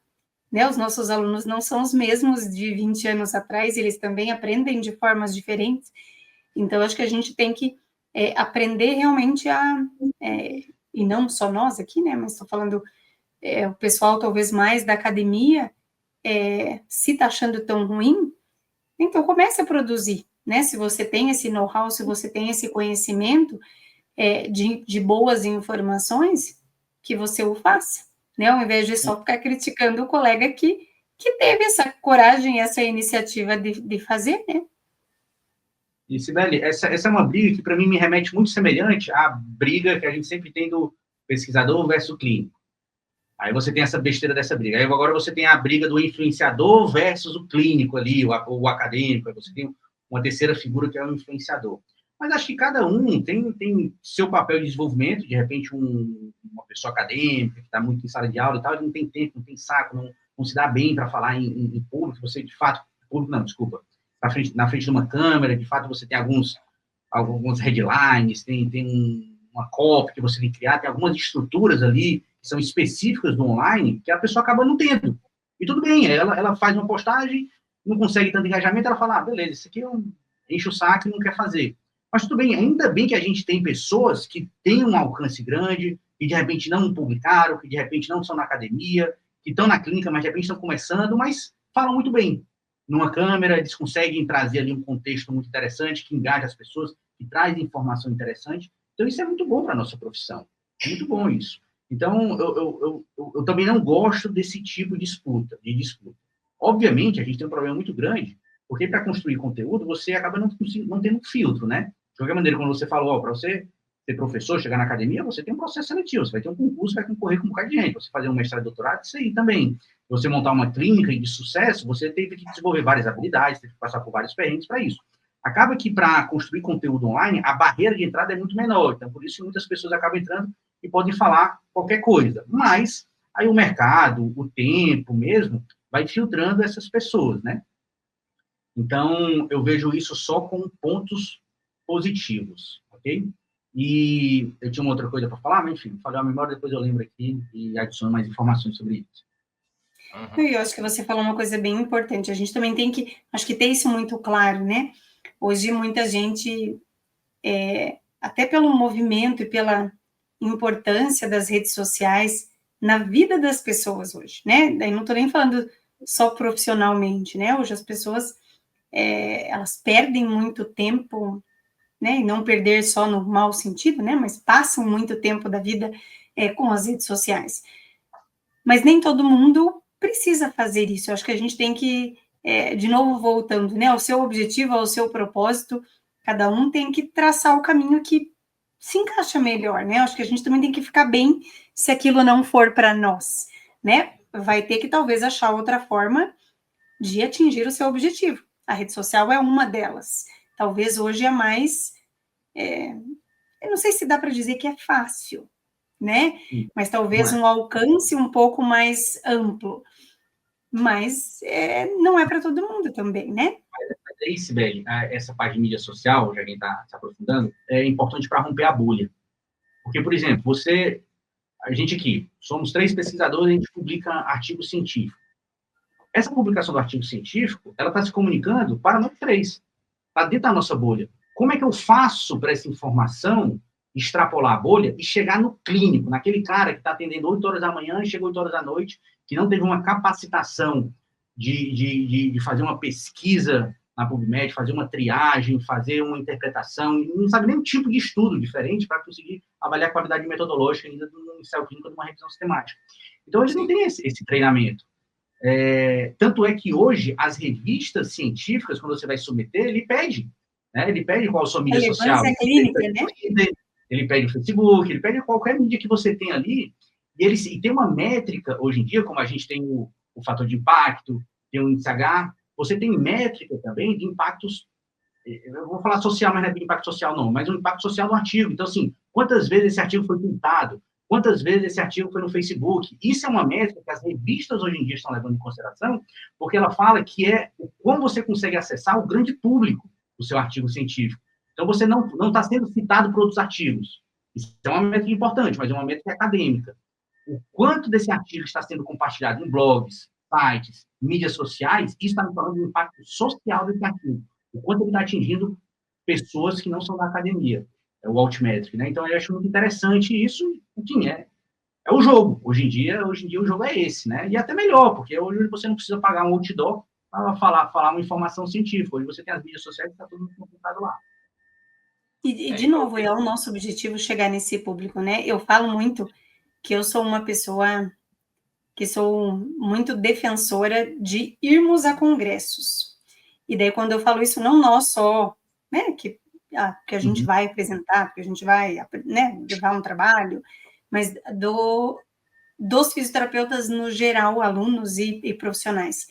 né? Os nossos alunos não são os mesmos de 20 anos atrás, eles também aprendem de formas diferentes. Então, acho que a gente tem que aprender realmente e não só nós aqui, né? Mas estou falando o pessoal talvez mais da academia, se está achando tão ruim, então comece a produzir, né? Se você tem esse know-how, se você tem esse conhecimento de boas informações, que você o faça, né? Ao invés de só ficar criticando o colega que teve essa coragem, essa iniciativa de fazer, né? E, Sibeli, essa é uma briga que, para mim, me remete muito semelhante à briga que a gente sempre tem do pesquisador versus clínico. Aí você tem essa besteira dessa briga. Aí agora você tem a briga do influenciador versus o clínico ali, o acadêmico. Aí você tem uma terceira figura que é o influenciador. Mas acho que cada um tem seu papel de desenvolvimento. De repente, uma pessoa acadêmica que está muito em sala de aula e tal, ele não tem tempo, não tem saco, não se dá bem para falar em público. Você, de fato, público não, desculpa, na frente de uma câmera, de fato, você tem alguns headlines, tem uma copy que você tem que criar, tem algumas estruturas ali que são específicas do online que a pessoa acaba não tendo. E tudo bem, ela faz uma postagem, não consegue tanto engajamento, ela fala, beleza, isso aqui enche o saco e não quer fazer. Mas tudo bem, ainda bem que a gente tem pessoas que têm um alcance grande, que de repente não publicaram, que de repente não são na academia, que estão na clínica, mas de repente estão começando, mas falam muito bem. Numa câmera, eles conseguem trazer ali um contexto muito interessante, que engaja as pessoas, que traz informação interessante. Então, isso é muito bom para a nossa profissão. É muito bom isso. Então, eu também não gosto desse tipo de disputa. Obviamente, a gente tem um problema muito grande, porque para construir conteúdo, você acaba não tendo filtro, né? De qualquer maneira, quando você falou, para você ser professor, chegar na academia, você tem um processo seletivo, você vai ter um concurso, vai concorrer com um bocado de gente, você fazer um mestrado e doutorado, isso aí também. Você montar uma clínica de sucesso, você teve que desenvolver várias habilidades, teve que passar por vários perrengues para isso. Acaba que para construir conteúdo online, a barreira de entrada é muito menor, então por isso muitas pessoas acabam entrando e podem falar qualquer coisa. Mas aí o mercado, o tempo mesmo, vai filtrando essas pessoas, né? Então, eu vejo isso só com pontos positivos, ok? E eu tinha uma outra coisa para falar, mas enfim, falei a memória, depois eu lembro aqui e adiciono mais informações sobre isso. Uhum. Eu acho que você falou uma coisa bem importante. A gente também tem que, acho que ter isso muito claro, né? Hoje muita gente, até pelo movimento e pela importância das redes sociais na vida das pessoas hoje, né? Daí não estou nem falando só profissionalmente, né? Hoje as pessoas, elas perdem muito tempo, né? E não perder só no mau sentido, né? Mas passam muito tempo da vida com as redes sociais. Mas nem todo mundo precisa fazer isso. Eu acho que a gente tem que, de novo, voltando, né? Ao seu objetivo, ao seu propósito, cada um tem que traçar o caminho que se encaixa melhor, né? Eu acho que a gente também tem que ficar bem se aquilo não for para nós, né? Vai ter que talvez achar outra forma de atingir o seu objetivo. A rede social é uma delas. Talvez hoje é mais. Eu não sei se dá para dizer que é fácil, né? Mas talvez um alcance um pouco mais amplo. Mas não é para todo mundo também, né? Aí, Sibeli, essa parte de mídia social, já quem está se aprofundando, é importante para romper a bolha. Porque, por exemplo, a gente aqui, somos 3 pesquisadores, a gente publica artigo científico. Essa publicação do artigo científico, ela está se comunicando para nós 3, está dentro da nossa bolha. Como é que eu faço para essa informação extrapolar a bolha e chegar no clínico, naquele cara que está atendendo 8 horas da manhã e chega 8 horas da noite, que não teve uma capacitação de fazer uma pesquisa na PubMed, fazer uma triagem, fazer uma interpretação, não sabe nem o tipo de estudo diferente para conseguir avaliar a qualidade metodológica ainda do ensaio clínico de uma revisão sistemática. Então, eles não têm esse treinamento. Tanto é que hoje, as revistas científicas, quando você vai submeter, ele pede, né? Ele pede qual a sua mídia social. Relevância clínica, né? Ele pede o Facebook, ele pede qualquer mídia que você tem ali, e tem uma métrica, hoje em dia, como a gente tem o fator de impacto, tem o índice H, você tem métrica também de impactos, eu vou falar social, mas não é de impacto social não, mas o impacto social do artigo. Então, assim, quantas vezes esse artigo foi pintado, quantas vezes esse artigo foi no Facebook. Isso é uma métrica que as revistas hoje em dia estão levando em consideração, porque ela fala que como você consegue acessar o grande público do seu artigo científico. Então, você não está sendo citado por outros artigos. Isso é uma métrica importante, mas é uma métrica acadêmica. O quanto desse artigo está sendo compartilhado em blogs, sites, mídias sociais, isso está me falando do impacto social desse artigo. O quanto ele está atingindo pessoas que não são da academia. É o Altmetric, né? Então, eu acho muito interessante isso. Enfim, é o jogo. Hoje em dia, o jogo é esse, né? E até melhor, porque hoje você não precisa pagar um outdoor para falar uma informação científica. Hoje você tem as mídias sociais que está todo mundo conectado lá. E de novo, é o nosso objetivo chegar nesse público, né? Eu falo muito que eu sou uma pessoa que sou muito defensora de irmos a congressos. E daí, quando eu falo isso, não nós só, né, que a gente vai apresentar, que a gente vai, né, levar um trabalho, mas dos fisioterapeutas no geral, alunos e profissionais.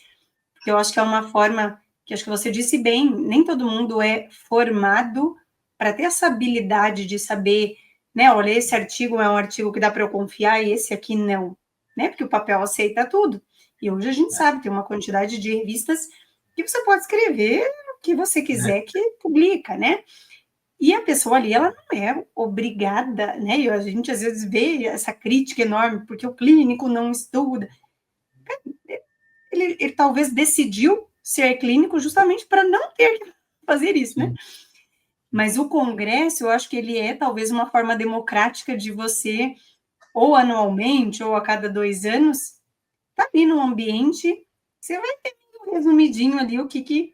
Porque eu acho que é uma forma, que acho que você disse bem, nem todo mundo é formado para ter essa habilidade de saber, né, olha, esse artigo é um artigo que dá para eu confiar e esse aqui não, né, porque o papel aceita tudo. E hoje a gente sabe, tem uma quantidade de revistas que você pode escrever o que você quiser que publica, né? E a pessoa ali, ela não é obrigada, né? E a gente às vezes vê essa crítica enorme, porque o clínico não estuda. Ele talvez decidiu ser clínico justamente para não ter que fazer isso, né? Mas o congresso, eu acho que ele é talvez uma forma democrática de você, ou anualmente, ou a cada 2 anos, tá ali no ambiente, você vai ter um resumidinho ali o que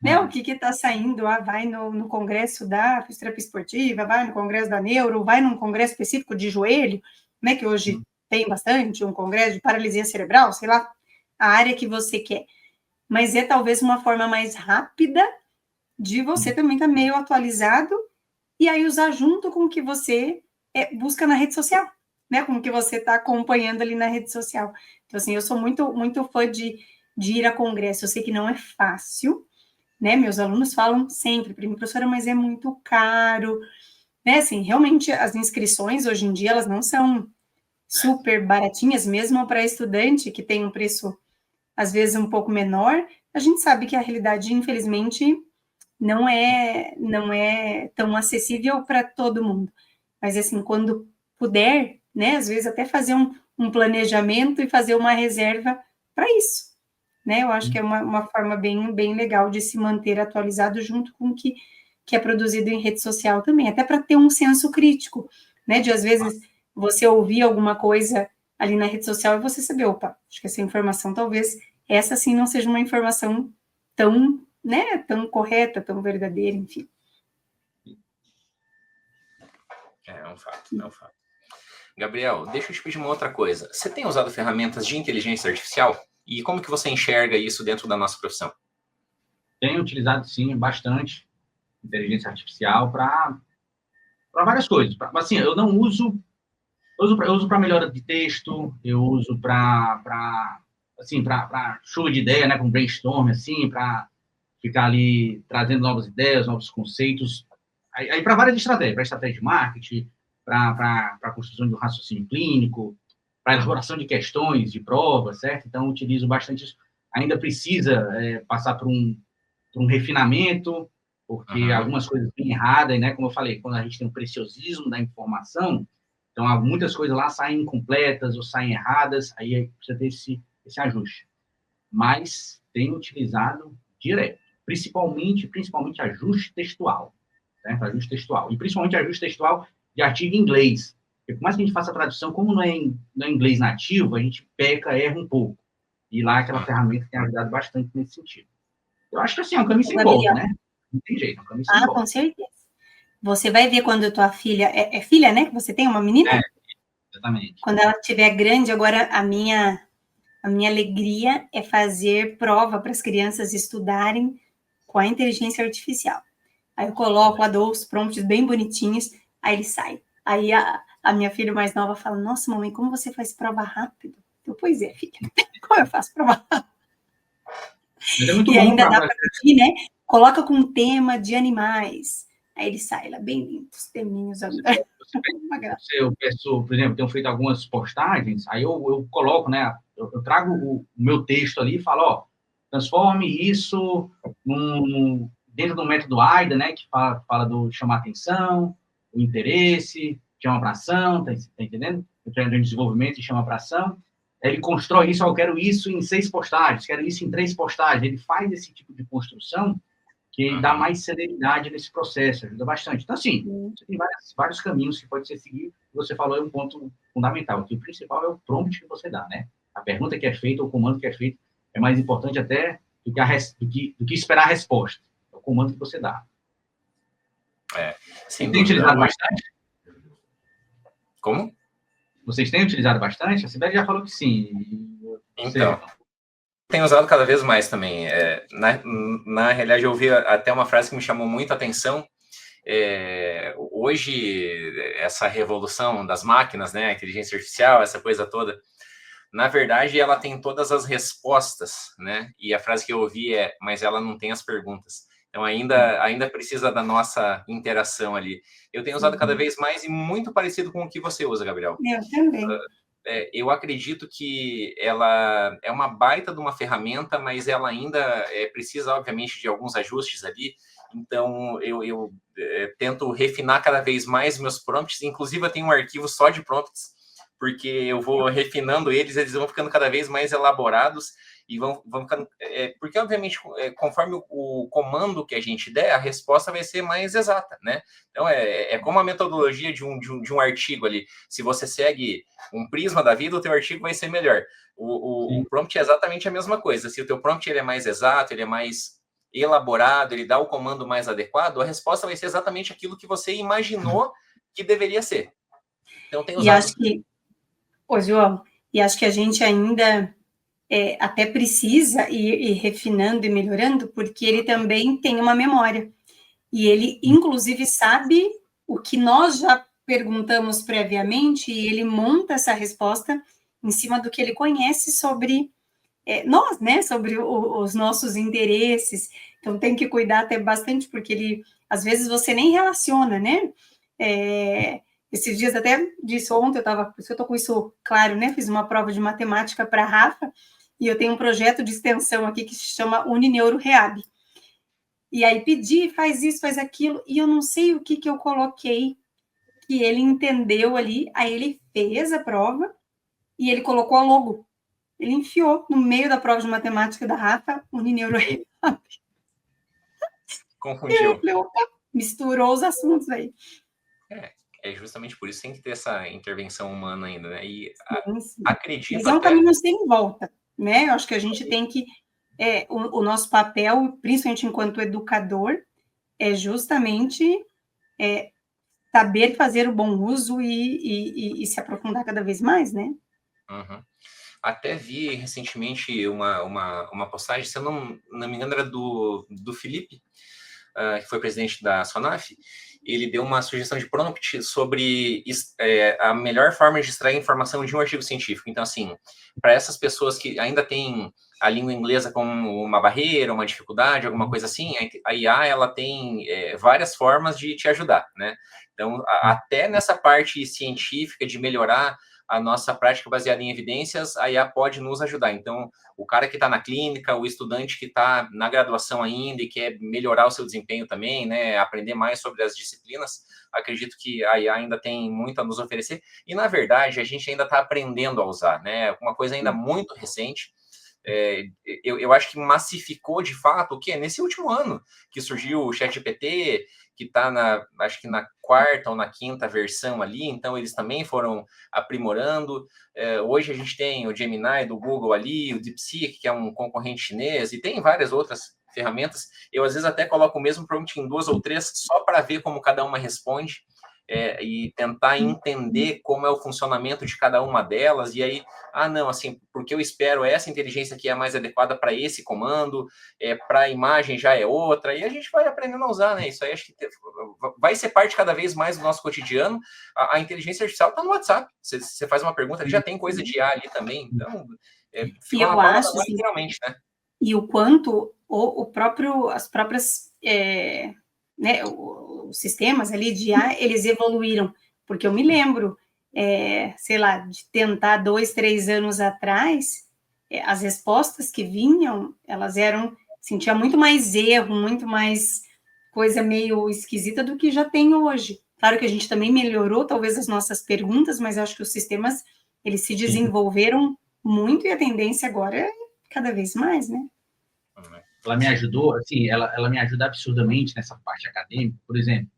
né, o que está saindo, vai no congresso da fisioterapia esportiva, vai no congresso da neuro, vai num congresso específico de joelho, né, que hoje tem bastante, um congresso de paralisia cerebral, sei lá, a área que você quer. Mas é talvez uma forma mais rápida de você também estar meio atualizado e aí usar junto com o que você busca na rede social, né, com o que você está acompanhando ali na rede social. Então, assim, eu sou muito, muito fã de ir a congresso. Eu sei que não é fácil, né, meus alunos falam sempre para mim, professora, mas é muito caro, né, assim, realmente as inscrições hoje em dia, elas não são super baratinhas, mesmo para estudante que tem um preço, às vezes, um pouco menor, a gente sabe que a realidade, infelizmente, não é tão acessível para todo mundo, mas, assim, quando puder, né, às vezes até fazer um planejamento e fazer uma reserva para isso, né? Eu acho que é uma forma bem legal de se manter atualizado junto com o que é produzido em rede social também, até para ter um senso crítico, né? De às vezes você ouvir alguma coisa ali na rede social e você saber, opa, acho que essa informação talvez essa sim não seja uma informação tão, né, tão correta, tão verdadeira, enfim. É um fato, é um fato. Gabriel, deixa eu te pedir uma outra coisa. Você tem usado ferramentas de inteligência artificial? E como que você enxerga isso dentro da nossa profissão? Tenho utilizado, sim, bastante inteligência artificial para várias coisas. Assim, eu não uso... Eu uso para melhora de texto, eu uso para show de ideia, né, com brainstorm, assim, para ficar ali trazendo novas ideias, novos conceitos. Aí para várias estratégias, para estratégia de marketing, para a construção de um raciocínio clínico, para elaboração de questões, de provas, certo? Então, utilizo bastante isso. Ainda precisa passar por um refinamento, porque algumas coisas bem erradas, né? Como eu falei, quando a gente tem um preciosismo da informação, então muitas coisas lá saem incompletas ou saem erradas, aí precisa ter esse ajuste. Mas tenho utilizado direto, principalmente ajuste textual, certo? Ajuste textual. E principalmente ajuste textual de artigo em inglês. Porque por mais que a gente faça a tradução, como não é inglês nativo, a gente erra um pouco. E lá aquela ferramenta tem ajudado bastante nesse sentido. Eu acho que assim, é um caminho sem volta, né? Não tem jeito, é um caminho sem volta. Com certeza. Você vai ver quando tua filha... É filha, né? Que você tem uma menina? Exatamente. Quando ela estiver grande, agora a minha alegria é fazer prova para as crianças estudarem com a inteligência artificial. Aí eu coloco, dou os prompts bem bonitinhos, aí ele sai. Aí a minha filha mais nova fala, nossa, mamãe, como você faz prova rápido? Eu, pois é, filha, como eu faço prova rápido? Mas é muito E bom ainda dá para pedir, né? Coloca com tema de animais. Aí ele sai lá, bem lindo, os teminhos. Eu peço, por exemplo, tenho feito algumas postagens, aí eu coloco, né? Eu trago o meu texto ali e falo, ó, transforme isso dentro do método AIDA, né? Que fala do chamar atenção, o interesse, chama para ação, tá entendendo? O treino de desenvolvimento e chama para ação. Ele constrói isso, ó, eu quero isso em 6 postagens, quero isso em 3 postagens. Ele faz esse tipo de construção que dá mais celeridade nesse processo, ajuda bastante. Então, assim, você tem vários caminhos que pode ser seguido. Você falou, é um ponto fundamental, que o principal é o prompt que você dá, né? A pergunta que é feita, o comando que é feito, é mais importante até do que esperar a resposta. É o comando que você dá. Sem tem dúvida. utilizado bastante? Como? Vocês têm utilizado bastante? A Sibeli já falou que sim. Então, tenho usado cada vez mais também. Na realidade, eu ouvi até uma frase que me chamou muito a atenção. Hoje, essa revolução das máquinas, né, a inteligência artificial, essa coisa toda, na verdade, ela tem todas as respostas, né? E a frase que eu ouvi mas ela não tem as perguntas. Então, ainda precisa da nossa interação ali. Eu tenho usado cada vez mais e muito parecido com o que você usa, Gabriel. Eu também. Eu acredito que ela é uma baita de uma ferramenta, mas ela ainda precisa, obviamente, de alguns ajustes ali. Então, eu tento refinar cada vez mais meus prompts. Inclusive, eu tenho um arquivo só de prompts, porque eu vou refinando eles vão ficando cada vez mais elaborados e vão ficando... porque, obviamente, conforme o comando que a gente der, a resposta vai ser mais exata, né? Então, é como a metodologia de um artigo ali. Se você segue um prisma da vida, o teu artigo vai ser melhor. O prompt é exatamente a mesma coisa. Se o teu prompt ele é mais exato, ele é mais elaborado, ele dá o comando mais adequado, a resposta vai ser exatamente aquilo que você imaginou que deveria ser. Então, tem usado... João, e acho que a gente ainda até precisa ir refinando e melhorando, porque ele também tem uma memória. E ele, inclusive, sabe o que nós já perguntamos previamente, e ele monta essa resposta em cima do que ele conhece sobre nós, né? Sobre os nossos interesses. Então, tem que cuidar até bastante, porque ele, às vezes, você nem relaciona, né? Esses dias, até disse ontem, eu estou com isso claro, né? Fiz uma prova de matemática para a Rafa, e eu tenho um projeto de extensão aqui que se chama Unineuro Reab. E aí pedi, faz isso, faz aquilo, e eu não sei o que eu coloquei, que ele entendeu ali, aí ele fez a prova, e ele colocou a logo. Ele enfiou no meio da prova de matemática da Rafa, Unineurorap. Confundiu. Eu falei, opa, misturou os assuntos aí. É justamente por isso que tem que ter essa intervenção humana ainda, né? E Sim. acredito Mas é um até... caminho sem volta, né? Eu acho que a gente tem que... o nosso papel, principalmente enquanto educador, é justamente saber fazer o bom uso e se aprofundar cada vez mais, né? Uhum. Até vi recentemente uma postagem, se eu não me engano, era do Felipe, que foi presidente da SONAF. Ele deu uma sugestão de prompt sobre a melhor forma de extrair informação de um artigo científico. Então, assim, para essas pessoas que ainda têm a língua inglesa como uma barreira, uma dificuldade, alguma coisa assim, a IA, ela tem várias formas de te ajudar, né? Então, até nessa parte científica de melhorar a nossa prática baseada em evidências, a IA pode nos ajudar. Então, o cara que está na clínica, o estudante que está na graduação ainda e quer melhorar o seu desempenho também, né, aprender mais sobre as disciplinas, acredito que a IA ainda tem muito a nos oferecer. E, na verdade, a gente ainda está aprendendo a usar, né? Uma coisa ainda muito recente. Eu acho que massificou de fato o quê? Nesse último ano que surgiu o ChatGPT, que está acho que na quarta ou na quinta versão ali, então eles também foram aprimorando. Hoje a gente tem o Gemini do Google ali, o DeepSeek, que é um concorrente chinês, e tem várias outras ferramentas. Eu às vezes até coloco o mesmo prompt em 2 ou 3 só para ver como cada uma responde. E tentar entender como é o funcionamento de cada uma delas, e aí, não, assim, porque eu espero essa inteligência que é mais adequada para esse comando, para a imagem já é outra, e a gente vai aprendendo a usar, né? Isso aí acho que vai ser parte cada vez mais do nosso cotidiano. A inteligência artificial está no WhatsApp. Você faz uma pergunta, ele já tem coisa de IA ali também, então E ficou eu na palma da acho, mão, assim, literalmente, né? E o quanto as próprias né, os sistemas ali de IA, eles evoluíram, porque eu me lembro, sei lá, de tentar 2, 3 anos atrás, as respostas que vinham, elas eram, assim, tinha muito mais erro, muito mais coisa meio esquisita do que já tem hoje. Claro que a gente também melhorou, talvez, as nossas perguntas, mas eu acho que os sistemas, eles se desenvolveram muito e a tendência agora é cada vez mais, né? Ela me ajudou, assim, ela me ajuda absurdamente nessa parte acadêmica. Por exemplo,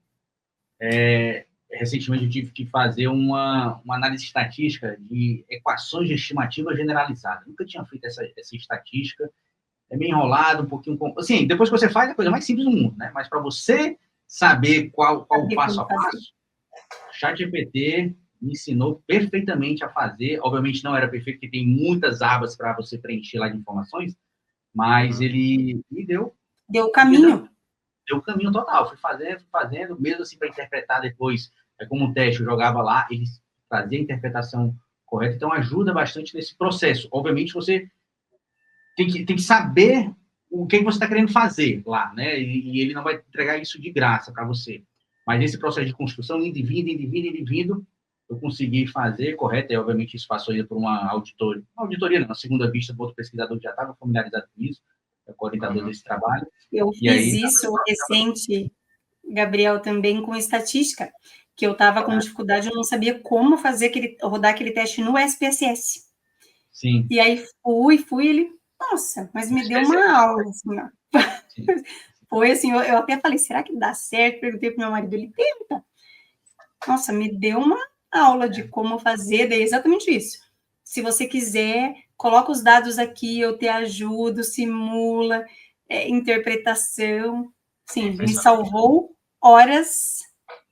recentemente eu tive que fazer uma análise estatística de equações de estimativa generalizada. Nunca tinha feito essa estatística. É meio enrolado, um pouquinho... Assim, depois que você faz, é a coisa mais simples do mundo, né? Mas para você saber qual o passo a passo, ChatGPT me ensinou perfeitamente a fazer. Obviamente não era perfeito, porque tem muitas abas para você preencher lá de informações, mas ele me deu... Deu o caminho. Deu o caminho total. Fui fazendo, mesmo assim para interpretar depois, como um teste, eu jogava lá, ele fazia a interpretação correta, então ajuda bastante nesse processo. Obviamente, você tem que saber o que você está querendo fazer lá, né? E ele não vai entregar isso de graça para você. Mas nesse processo de construção, indo e vindo, eu consegui fazer, correto, e obviamente isso passou por uma auditoria não, uma segunda vista do outro pesquisador que já estava familiarizado com isso, é o coordenador desse trabalho. Eu fiz isso recente, Gabriel, também com estatística, que eu estava com dificuldade, eu não sabia como rodar aquele teste no SPSS. Sim. E aí fui, ele, nossa, mas me deu uma aula, assim, ó. Foi assim, eu até falei, será que dá certo? Perguntei pro meu marido, ele tenta. Nossa, me deu uma aula de como fazer, daí exatamente isso. Se você quiser, coloca os dados aqui, eu te ajudo, simula, interpretação. Sim, me salvou horas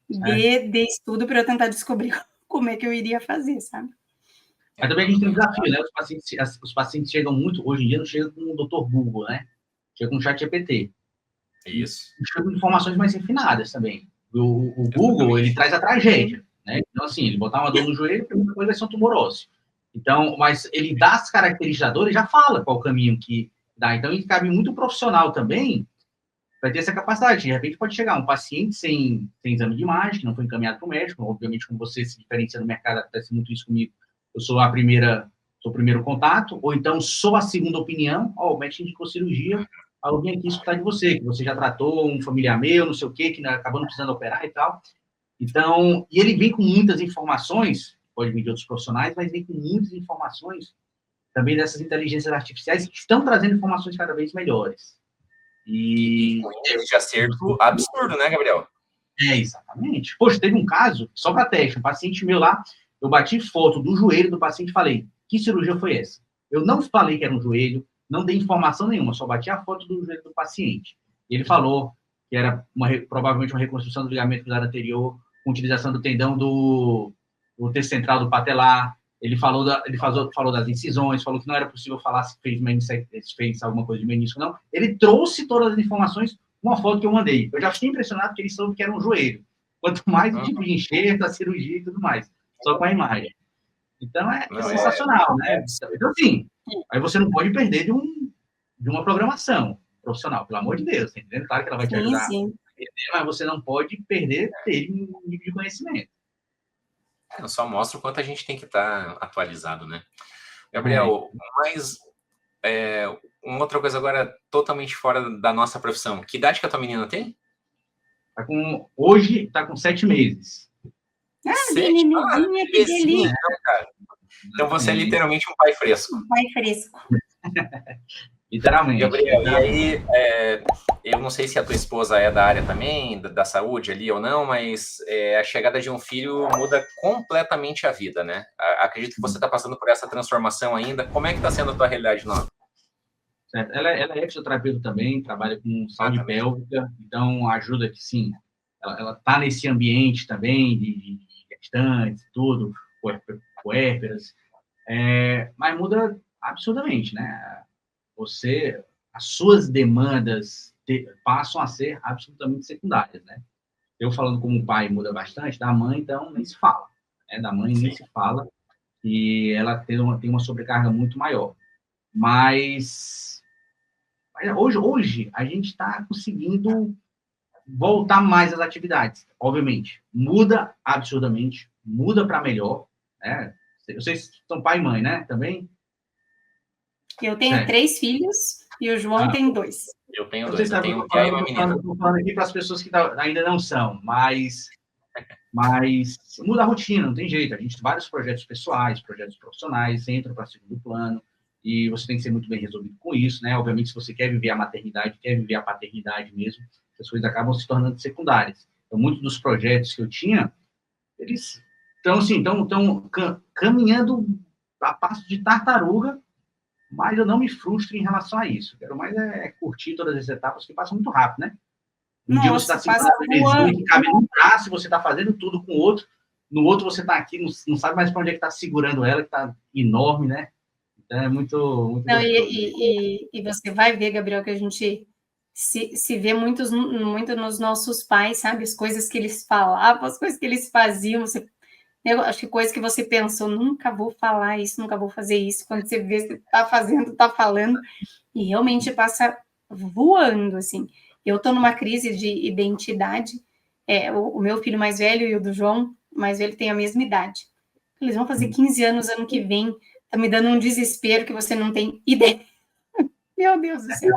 de estudo para eu tentar descobrir como é que eu iria fazer, sabe? Mas também a gente tem um desafio, né? Os pacientes chegam muito, hoje em dia não chegam com o Dr. Google, né? Chegam com o ChatGPT. Isso. Chegam com informações mais refinadas também. O Google, ele traz a tragédia, né? Então, assim, ele botar uma dor no joelho, a primeira coisa vai ser um tumor ósseo. Então, mas ele dá as características da dor e já fala qual o caminho que dá. Então, ele cabe muito profissional também para ter essa capacidade. De repente, pode chegar um paciente sem exame de imagem, que não foi encaminhado para o médico. Obviamente, como você se diferencia no mercado, acontece muito isso comigo. Eu sou o primeiro contato, ou então sou a segunda opinião. O médico indicou cirurgia, eu vim aqui escutar de você, que você já tratou um familiar meu, não sei o quê, que acabou não precisando operar e tal. Então, e ele vem com muitas informações, pode vir de outros profissionais, mas vem com muitas informações também dessas inteligências artificiais que estão trazendo informações cada vez melhores. E com índice de acerto absurdo, né, Gabriel? Exatamente. Poxa, teve um caso, só para teste, um paciente meu lá, eu bati foto do joelho do paciente e falei, que cirurgia foi essa? Eu não falei que era um joelho, não dei informação nenhuma, só bati a foto do joelho do paciente. E ele falou que era provavelmente uma reconstrução do ligamento cruzado anterior, com utilização do tendão do terço central do patelar. Ele falou das incisões, falou que não era possível falar se fez alguma coisa de menisco, não. Ele trouxe todas as informações, uma foto que eu mandei. Eu já fiquei impressionado que ele soube que era um joelho. Quanto mais o tipo de enxerto, a cirurgia e tudo mais. Só com a imagem. Então, é sensacional, né? Então, assim, aí você não pode perder de uma programação profissional, pelo amor de Deus, tá entendendo? Claro que ela vai te ajudar a perder, mas você não pode perder dele um nível de conhecimento. Só mostra o quanto a gente tem que estar atualizado, né? Gabriel, mas uma outra coisa agora totalmente fora da nossa profissão. Que idade que a tua menina tem? Hoje tá com 7 meses. Menininha, que delícia. Cara. Então você é literalmente um pai fresco. Um pai fresco. Literalmente. Gabriel, e aí, eu não sei se a tua esposa é da área também, da saúde ali ou não, mas a chegada de um filho muda completamente a vida, né? Acredito que você está passando por essa transformação ainda. Como é que está sendo a tua realidade nova? Certo. Ela é fisioterapeuta também, trabalha com saúde pélvica, então ajuda que sim, ela está nesse ambiente também de gestantes e tudo, puérperas, mas muda absurdamente, né? As suas demandas passam a ser absolutamente secundárias, né? Eu falando como pai muda bastante, da mãe, então, nem se fala, né? Da mãe nem se fala, e ela tem uma sobrecarga muito maior. Mas hoje a gente está conseguindo voltar mais às atividades, obviamente. Muda absurdamente, muda para melhor, né? Vocês são pai e mãe, né? Também? Eu tenho 3 filhos e o João tem 2. Eu tenho 2, eu tenho um pai e uma menina. Estou falando aqui para as pessoas que ainda não são, mas muda a rotina, não tem jeito. A gente tem vários projetos pessoais, projetos profissionais, entram para segundo plano, e você tem que ser muito bem resolvido com isso, né? Obviamente, se você quer viver a maternidade, quer viver a paternidade mesmo, as coisas acabam se tornando secundárias. Então, muitos dos projetos que eu tinha, eles estão caminhando a passo de tartaruga, mas eu não me frustro em relação a isso. Quero mais curtir todas as etapas, que passam muito rápido, né? Um dia você está segurando a bebezinha que cabe num braço, você está fazendo tudo com o outro, no outro você está aqui, não sabe mais para onde é que está segurando ela, que está enorme, né? Então é muito não, e você vai ver, Gabriel, que a gente se vê muito nos nossos pais, sabe? As coisas que eles falavam, as coisas que eles faziam, eu acho que coisa que você pensou, nunca vou falar isso, nunca vou fazer isso. Quando você vê, você está fazendo, está falando, e realmente passa voando, assim. Eu estou numa crise de identidade. O meu filho mais velho e o do João mais velho têm a mesma idade. Eles vão fazer 15 anos ano que vem. Está me dando um desespero que você não tem ideia. Meu Deus do céu.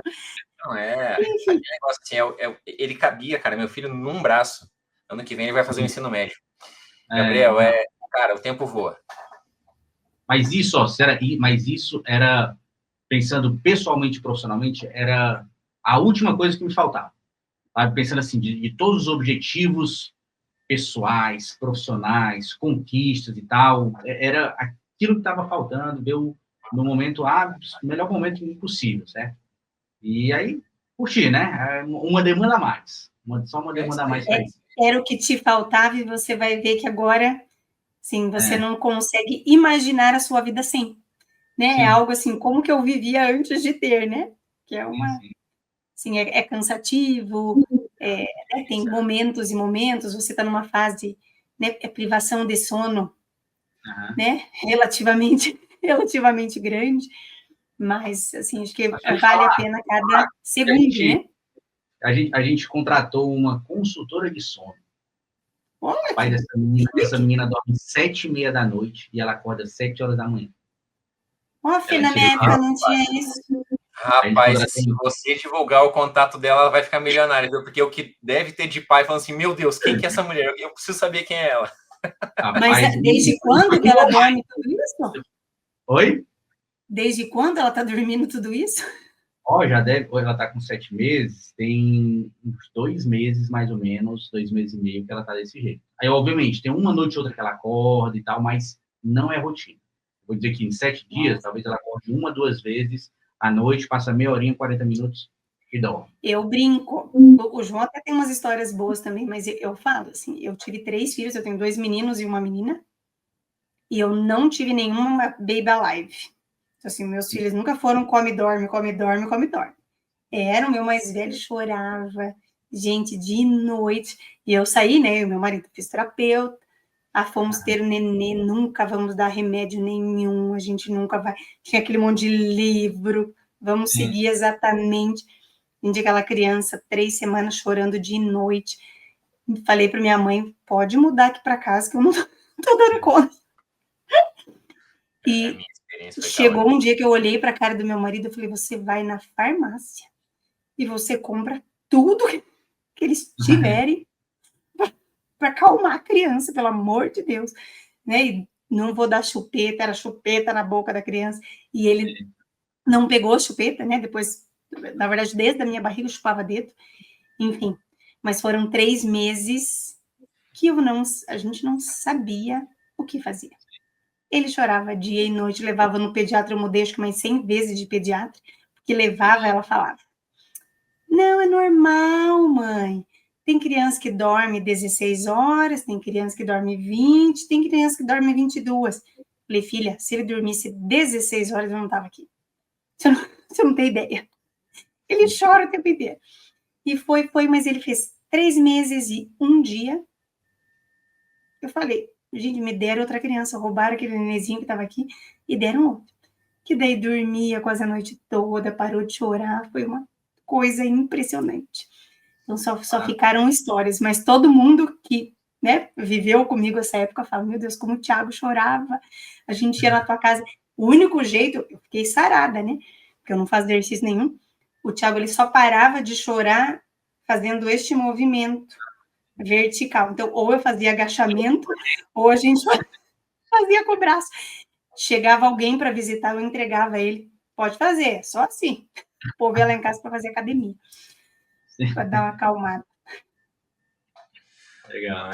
Não, aquele negócio assim, ele cabia, cara, meu filho num braço. Ano que vem ele vai fazer o ensino médio. Gabriel, cara, o tempo voa. Mas isso era, pensando pessoalmente e profissionalmente, era a última coisa que me faltava. Sabe? Pensando assim, de todos os objetivos pessoais, profissionais, conquistas e tal, era aquilo que estava faltando, deu no momento, melhor momento possível, certo? E aí, curtir, né? Uma demanda a mais. Só uma demanda a mais para isso. Era o que te faltava e você vai ver que agora, sim, você não consegue imaginar a sua vida sem, né? Sim. É algo assim, como que eu vivia antes de ter, né? Que é uma... Sim, é cansativo, tem momentos e momentos, você está numa fase, né? Privação de sono, né? Relativamente grande, mas, assim, acho que vale a pena cada segundo, né? A gente contratou uma consultora de sono. O pai dessa menina dorme 7h30 da noite e ela acorda 7 horas da manhã. Na minha época não tinha isso. Rapaz, se você divulgar o contato dela, ela vai ficar milionária, viu? Porque o que deve ter de pai falando assim, meu Deus, quem que é essa mulher? Eu preciso saber quem é ela. Mas desde quando que ela dorme tudo isso? Oi? Desde quando ela está dormindo tudo isso? Ela está com 7 meses, tem uns 2 meses, mais ou menos, 2 meses e meio que ela está desse jeito. Aí, obviamente, tem uma noite ou outra que ela acorda e tal, mas não é rotina. Vou dizer que em 7 dias, talvez ela acorde 1, 2 vezes à noite, passa meia horinha, 40 minutos e dorme. Eu brinco. O João até tem umas histórias boas também, mas eu falo assim, eu tive 3 filhos, eu tenho 2 meninos e uma menina, e eu não tive nenhuma baby alive. Então, assim, meus filhos nunca foram come, dorme, come, dorme, come, dorme. Era o meu mais velho, chorava, gente, de noite. E eu saí, né? O meu marido fisioterapeuta, fomos ter o nenê, nunca vamos dar remédio nenhum, a gente nunca vai. Tinha aquele monte de livro, vamos seguir exatamente. Gente, aquela criança, 3 semanas chorando de noite. Falei para minha mãe, pode mudar aqui para casa, que eu não tô dando conta. E chegou um dia que eu olhei para a cara do meu marido e falei, você vai na farmácia e você compra tudo que eles tiverem para acalmar a criança, pelo amor de Deus. Né? E não vou dar chupeta, era chupeta na boca da criança. E ele não pegou a chupeta, né? Depois, na verdade, desde a minha barriga eu chupava dedo. Enfim, mas foram 3 meses que a gente não sabia o que fazia. Ele chorava dia e noite, levava no pediatra, eu mudei acho que mais 100 vezes de pediatra, porque levava, ela falava, não, é normal, mãe. Tem criança que dorme 16 horas, tem criança que dorme 20, tem criança que dorme 22. Falei, filha, se ele dormisse 16 horas, eu não estava aqui. Você não tem ideia. Ele chora o tempo inteiro. E foi, mas ele fez 3 meses e 1 dia. Eu falei, gente, me deram outra criança, roubaram aquele nenenzinho que estava aqui e deram outro. Que daí dormia quase a noite toda, parou de chorar, foi uma coisa impressionante. Então, só ficaram histórias, mas todo mundo que, né, viveu comigo essa época fala, meu Deus, como o Thiago chorava, a gente ia na tua casa, o único jeito, eu fiquei sarada, né, porque eu não fazia exercício nenhum, o Thiago, ele só parava de chorar fazendo este movimento vertical, então, ou eu fazia agachamento, ou a gente fazia com o braço. Chegava alguém para visitar, eu entregava ele, pode fazer, só assim, o povo ia lá em casa para fazer academia, para dar uma acalmada. Legal.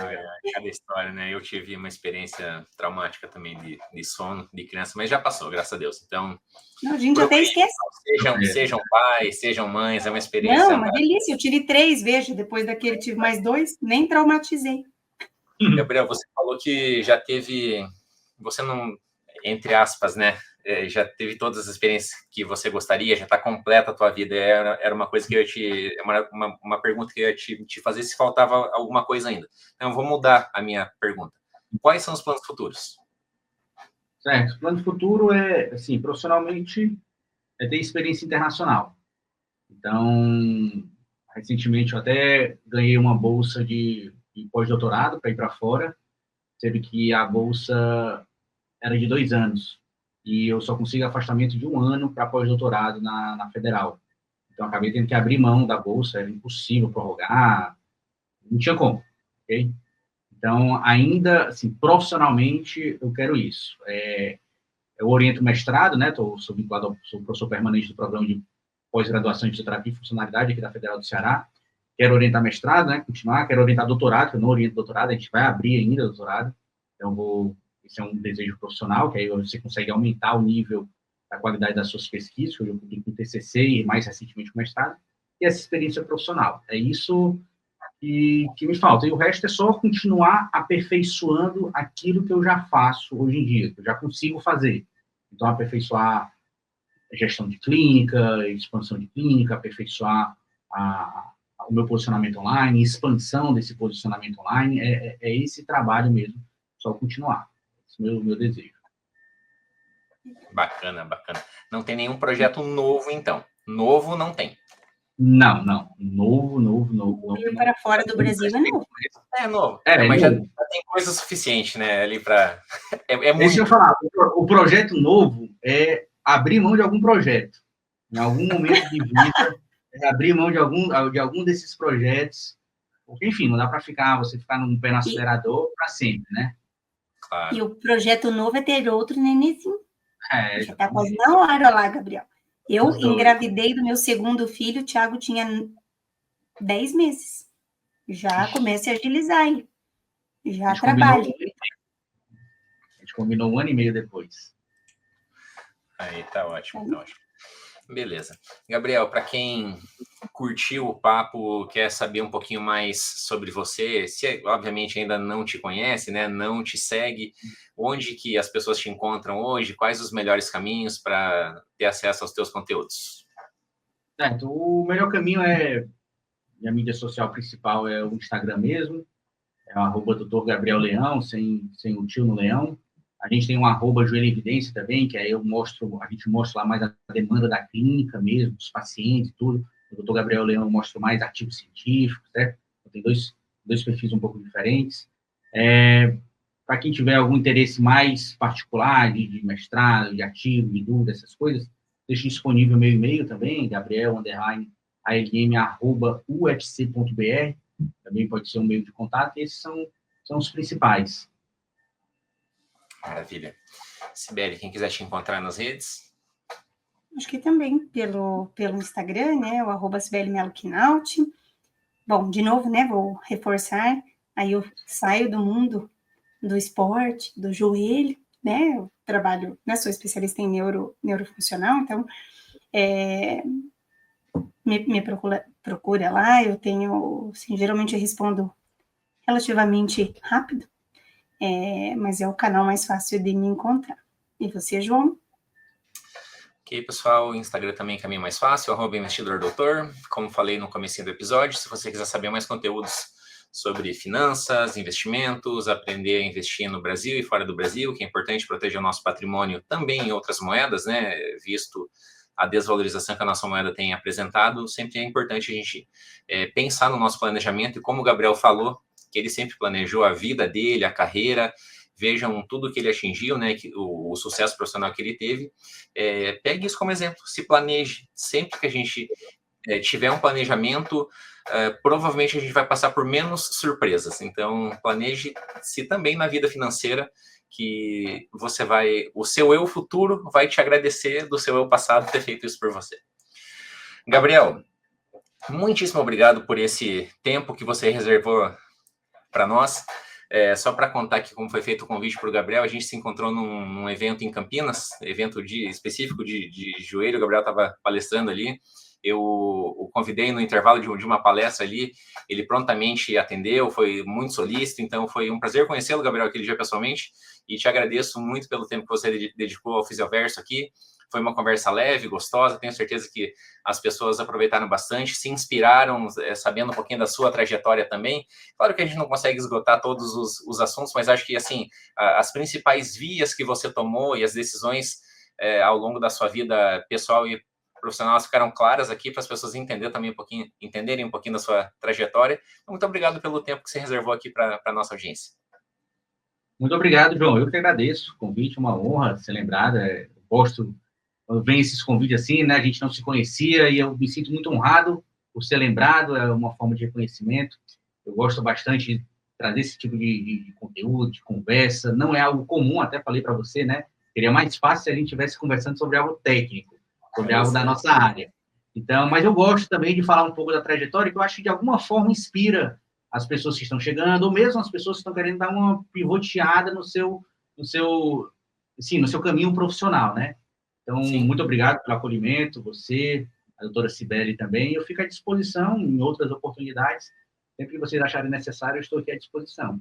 Cada história, né? Eu tive uma experiência traumática também de sono de criança, mas já passou, graças a Deus. Então, não, a gente até esquece. Sejam pais, sejam mães, é uma experiência. Não, uma delícia. Eu tive 3, veja, depois daquele tive mais 2, nem traumatizei. Gabriel, você falou que já teve, você não, entre aspas, né? Já teve todas as experiências que você gostaria, já está completa a tua vida. Era uma coisa que eu ia te. Uma pergunta que eu ia te fazer se faltava alguma coisa ainda. Então, eu vou mudar a minha pergunta. Quais são os planos futuros? Certo. O plano futuro é, assim, profissionalmente, é ter experiência internacional. Então, recentemente eu até ganhei uma bolsa de pós-doutorado para ir para fora, sendo que a bolsa era de 2 anos. E eu só consigo afastamento de 1 ano para pós-doutorado na Federal. Então, acabei tendo que abrir mão da bolsa, era impossível prorrogar, não tinha como, ok? Então, ainda, assim, profissionalmente, eu quero isso. Eu oriento mestrado, né? Sou vinculado, sou professor permanente do programa de pós-graduação em fisioterapia e funcionalidade aqui da Federal do Ceará. Quero orientar mestrado, né? Continuar. Quero orientar doutorado, que eu não oriento doutorado, a gente vai abrir ainda doutorado. Então, esse é um desejo profissional, que aí você consegue aumentar o nível da qualidade das suas pesquisas, que eu publico com TCC e mais recentemente com mestrado, e essa experiência profissional. É isso que me falta. E o resto é só continuar aperfeiçoando aquilo que eu já faço hoje em dia, que eu já consigo fazer. Então, aperfeiçoar a gestão de clínica, expansão de clínica, aperfeiçoar o meu posicionamento online, expansão desse posicionamento online, é esse trabalho mesmo, só continuar. Esse é o meu desejo. Bacana, bacana. Não tem nenhum projeto novo, então? Novo não tem? Não. Novo. Ir para fora do Brasil é novo. É novo. Mas já tem coisa suficiente, né? Ali para. Muito. Deixa eu falar. O projeto novo é abrir mão de algum projeto. Em algum momento de vida, abrir mão de algum desses projetos. Porque, enfim, não dá para você ficar num pé no acelerador para sempre, né? Claro. E o projeto novo é ter outro nenenzinho. Já está quase na hora lá, Gabriel. Eu Os dois. engravidei do meu segundo filho, o Thiago tinha 10 meses. Já comecei a agilizar aí. Já trabalho. A gente combinou 1 ano e meio depois. Aí, tá ótimo, tá ótimo. Beleza. Gabriel, para quem curtiu o papo, quer saber um pouquinho mais sobre você, se obviamente ainda não te conhece, né, não te segue, onde que as pessoas te encontram hoje, quais os melhores caminhos para ter acesso aos teus conteúdos? Certo. O melhor caminho minha mídia social principal é o Instagram mesmo, é o @Dr. Gabriel Leão, sem o tio no Leão. A gente tem um @Joelho Evidência também, que aí a gente mostra lá mais a demanda da clínica mesmo, dos pacientes e tudo. O Dr. Gabriel Leão eu mostro mais artigos científicos, certo? Tem dois perfis um pouco diferentes. Para quem tiver algum interesse mais particular de mestrado, de artigo, de dúvida, essas coisas, deixo disponível meu e-mail também, gabriel_alm@ufc.br, também pode ser um meio de contato, e esses são os principais. Maravilha. Sibeli, quem quiser te encontrar nas redes? Acho que também pelo Instagram, né, o @SibeliMeloQuinaut. Bom, de novo, né, vou reforçar, aí eu saio do mundo do esporte, do joelho, né, eu trabalho, né, sou especialista em neurofuncional, então, me procura lá, eu tenho, assim, geralmente eu respondo relativamente rápido, mas é o canal mais fácil de me encontrar. E você, João? Ok, pessoal, o Instagram também é caminho mais fácil, @investidordoutor. Como falei no comecinho do episódio, se você quiser saber mais conteúdos sobre finanças, investimentos, aprender a investir no Brasil e fora do Brasil, que é importante proteger o nosso patrimônio também em outras moedas, né? Visto a desvalorização que a nossa moeda tem apresentado, sempre é importante a gente pensar no nosso planejamento e como o Gabriel falou, que ele sempre planejou a vida dele, a carreira. Vejam tudo que ele atingiu, né, o sucesso profissional que ele teve. Pegue isso como exemplo, se planeje. Sempre que a gente tiver um planejamento, provavelmente a gente vai passar por menos surpresas. Então, planeje-se também na vida financeira, que o seu eu futuro vai te agradecer do seu eu passado ter feito isso por você. Gabriel, muitíssimo obrigado por esse tempo que você reservou para nós. Só para contar aqui como foi feito o convite para o Gabriel, a gente se encontrou num evento em Campinas, evento específico de joelho, o Gabriel estava palestrando ali, eu o convidei no intervalo de uma palestra ali, ele prontamente atendeu, foi muito solícito, então foi um prazer conhecê-lo, Gabriel, aquele dia pessoalmente, e te agradeço muito pelo tempo que você dedicou ao Fisioverso aqui. Foi uma conversa leve, gostosa, tenho certeza que as pessoas aproveitaram bastante, se inspiraram, sabendo um pouquinho da sua trajetória também. Claro que a gente não consegue esgotar todos os assuntos, mas acho que, assim, as principais vias que você tomou e as decisões ao longo da sua vida pessoal e profissional ficaram claras aqui para as pessoas entenderem um pouquinho da sua trajetória. Muito obrigado pelo tempo que você reservou aqui para a nossa audiência. Muito obrigado, João. Eu que agradeço o convite, uma honra ser lembrado. Gosto quando vem esses convites assim, né? A gente não se conhecia e eu me sinto muito honrado por ser lembrado, é uma forma de reconhecimento. Eu gosto bastante de trazer esse tipo de conteúdo, de conversa. Não é algo comum, até falei para você, né? Seria mais fácil se a gente estivesse conversando sobre algo técnico, sobre algo da nossa área. Então, mas eu gosto também de falar um pouco da trajetória, que eu acho que de alguma forma inspira as pessoas que estão chegando, ou mesmo as pessoas que estão querendo dar uma pivoteada no seu caminho profissional, né? Então, Sim. Muito obrigado pelo acolhimento, você, a doutora Sibeli também. Eu fico à disposição em outras oportunidades. Sempre que vocês acharem necessário, eu estou aqui à disposição.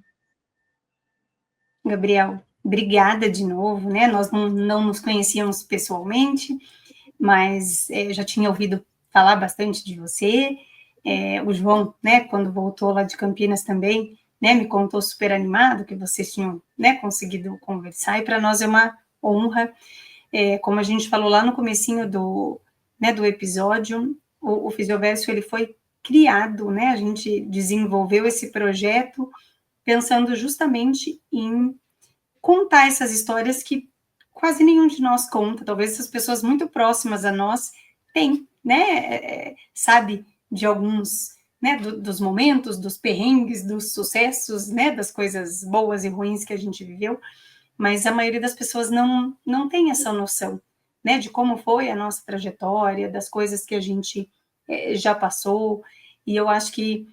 Gabriel, obrigada de novo, né? Nós não nos conhecíamos pessoalmente, mas já tinha ouvido falar bastante de você. O João, né, quando voltou lá de Campinas também, né, me contou super animado que vocês tinham, né, conseguido conversar, e para nós é uma honra. Como a gente falou lá no comecinho do episódio, o Fisioverso, ele foi criado, né, a gente desenvolveu esse projeto pensando justamente em contar essas histórias que quase nenhum de nós conta, talvez essas pessoas muito próximas a nós têm, né, sabe de alguns, né, dos momentos, dos perrengues, dos sucessos, né, das coisas boas e ruins que a gente viveu. mas a maioria das pessoas não tem essa noção, né, de como foi a nossa trajetória, das coisas que a gente já passou, e eu acho que,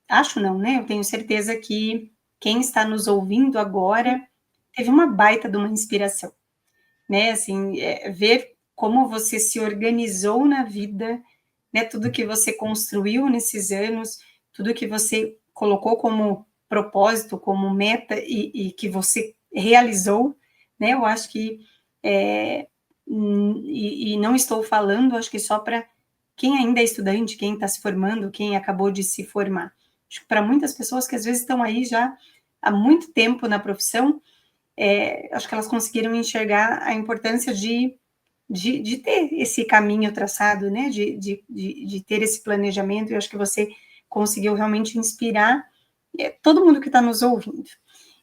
acho não, né, eu tenho certeza que quem está nos ouvindo agora teve uma baita de uma inspiração, né, assim, ver como você se organizou na vida, né, tudo que você construiu nesses anos, tudo que você colocou como propósito, como meta e que você realizou, né, eu acho que, e não estou falando, acho que só para quem ainda é estudante, quem está se formando, quem acabou de se formar. Acho que para muitas pessoas que às vezes estão aí já há muito tempo na profissão, acho que elas conseguiram enxergar a importância de ter esse caminho traçado, né, de ter esse planejamento, e eu acho que você conseguiu realmente inspirar todo mundo que está nos ouvindo.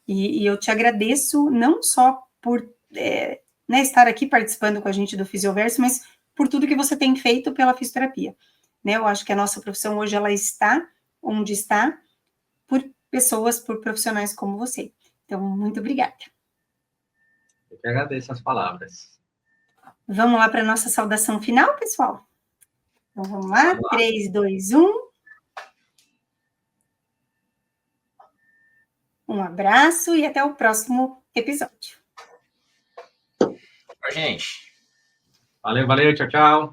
E eu te agradeço não só por né, estar aqui participando com a gente do Fisioverso, mas por tudo que você tem feito pela fisioterapia. Né, eu acho que a nossa profissão hoje ela está onde está por pessoas, por profissionais como você. Então, muito obrigada. Eu que agradeço as palavras. Vamos lá para a nossa saudação final, pessoal? Então, vamos lá. 3, 2, 1. Um abraço e até o próximo episódio. Gente. Valeu, tchau, tchau.